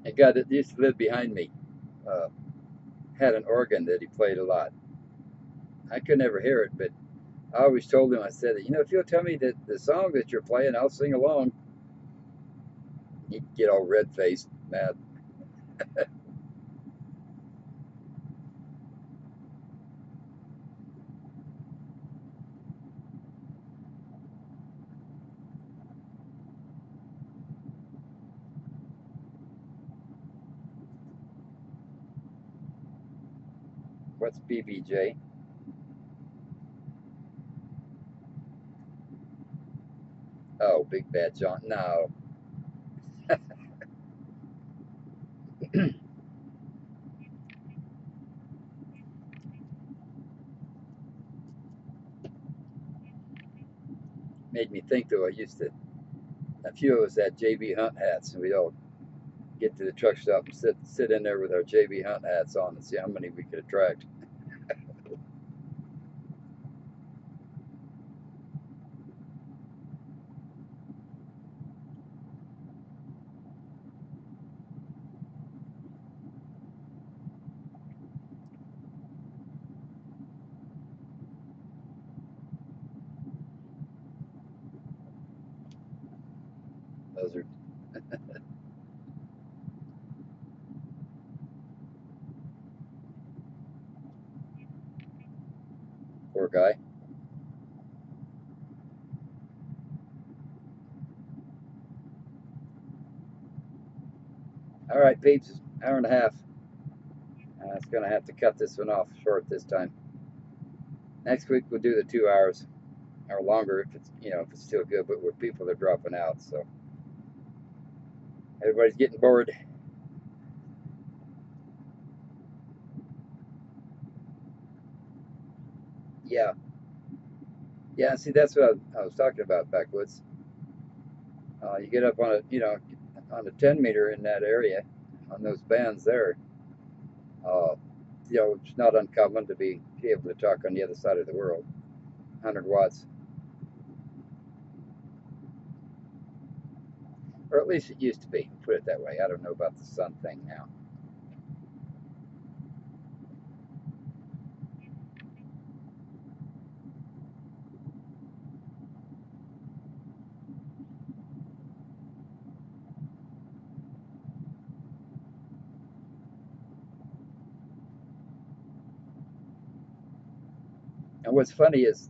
A guy that used to live behind me uh, had an organ that he played a lot. I could never hear it, but I always told him, I said, if you'll tell me that the song that you're playing, I'll sing along. He'd get all red faced, mad. What's BBJ? Oh, Big Bad John. No. Made me think, though, a few of us had JB Hunt hats, and we'd all get to the truck stop and sit in there with our JB Hunt hats on and see how many we could attract. Those are poor guy. All right, peeps, hour and a half. It's going to have to cut this one off short this time. Next week we'll do the 2 hours or longer if it's still good, but with people are dropping out, so everybody's getting bored. Yeah, Yeah, see, that's what I was talking about, backwoods. You get up on a, on a 10 meter in that area, on those bands there. Uh, it's not uncommon to be able to talk on the other side of the world. 100 watts, or at least it used to be. Put it that way. I don't know about the sun thing now. And what's funny is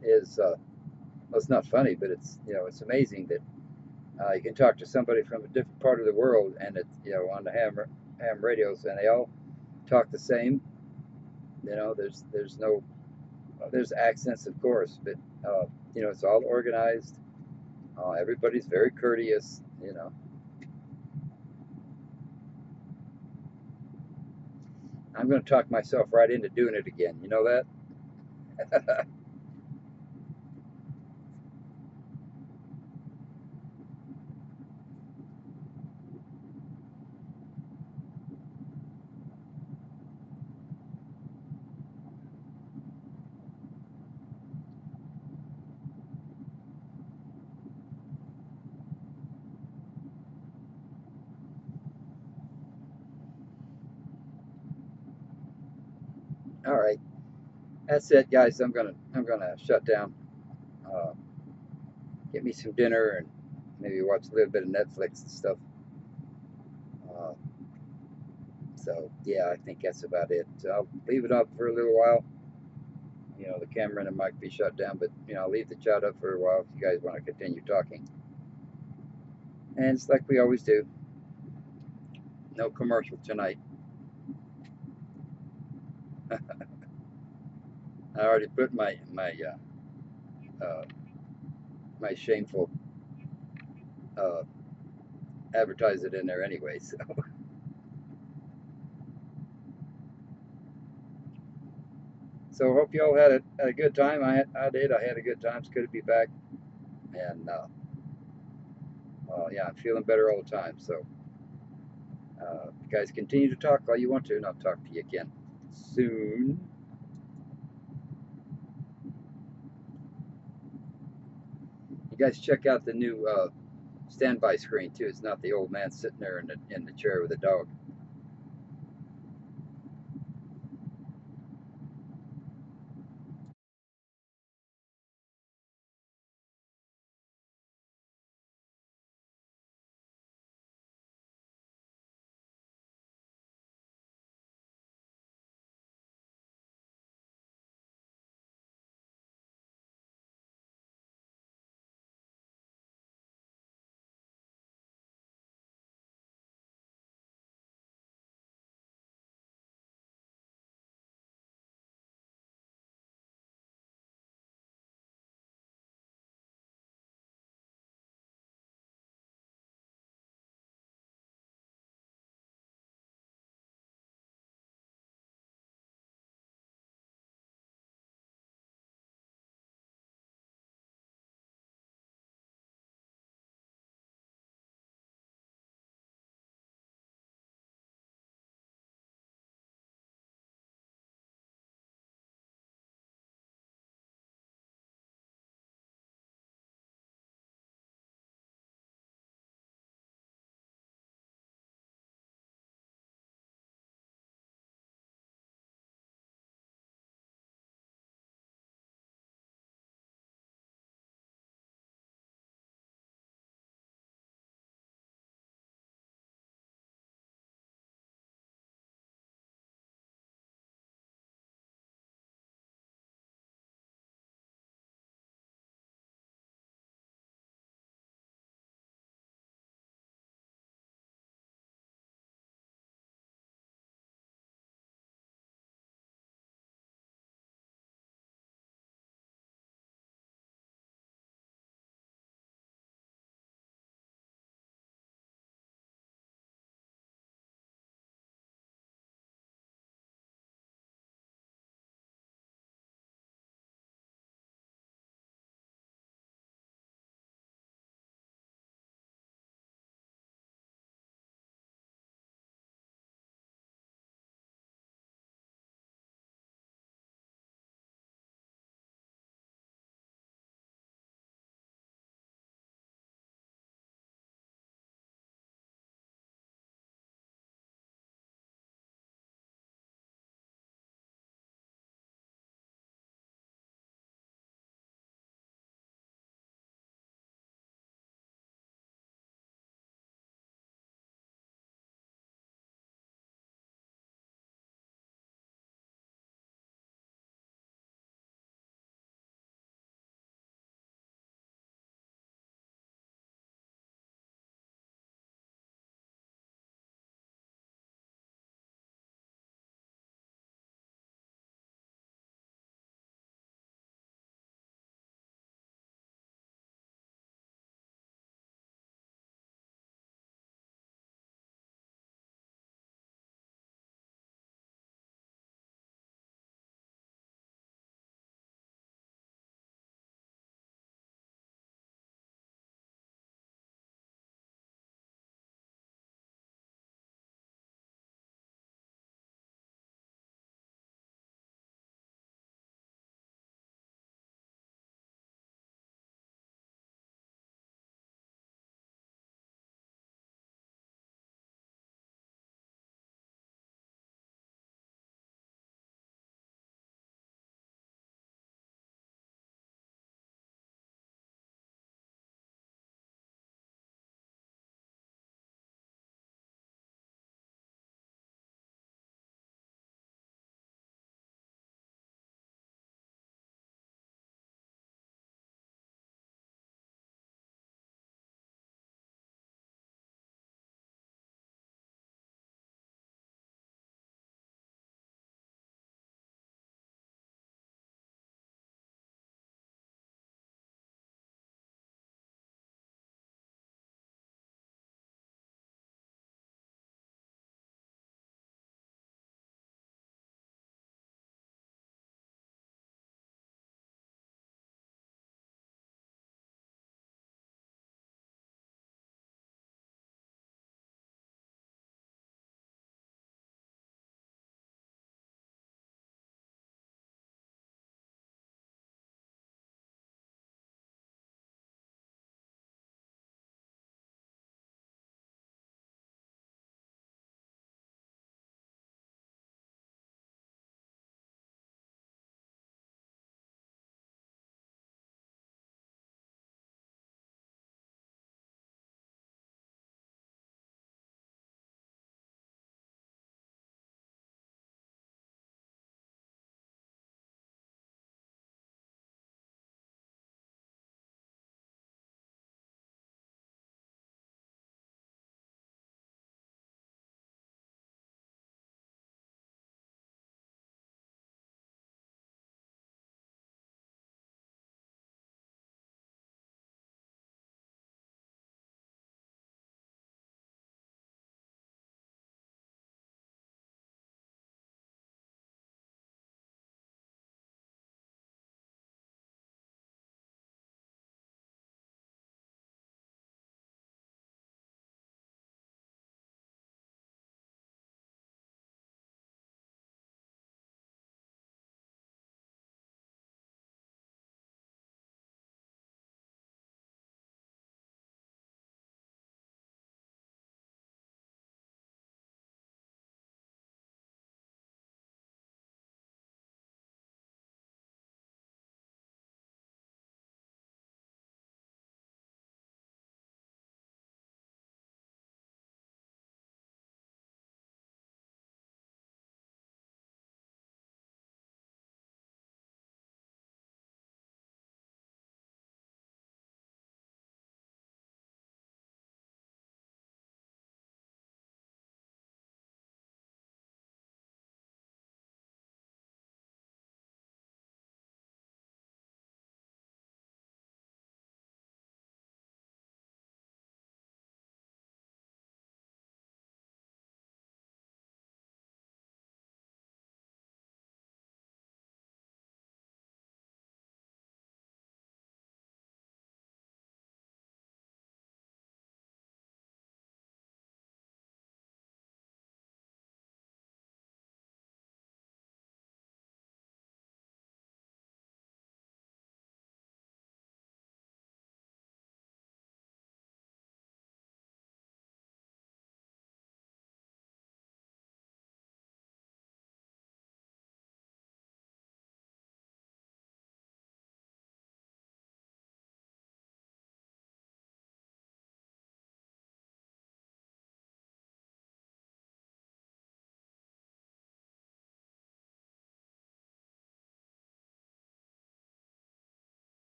well, it's not funny, but it's amazing that you can talk to somebody from a different part of the world, and it's on the ham radios, and they all talk the same. There's no there's accents, of course, but it's all organized. Everybody's very courteous. I'm going to talk myself right into doing it again. You know that? All right, that's it, guys. I'm gonna shut down. Uh, get me some dinner and maybe watch a little bit of Netflix and stuff. Uh, so yeah, I think that's about it. So I'll leave it up for a little while. The camera and the mic be shut down, but I'll leave the chat up for a while if you guys want to continue talking. And it's like we always do. No commercial tonight. I already put uh, my shameful uh, advertise it in there anyway. So hope you all had a good time. I did. I had a good time. It's good to be back. And yeah, I'm feeling better all the time. So you guys continue to talk all you want to, and I'll talk to you again soon. You guys check out the new standby screen too. It's not the old man sitting there in the chair with a dog.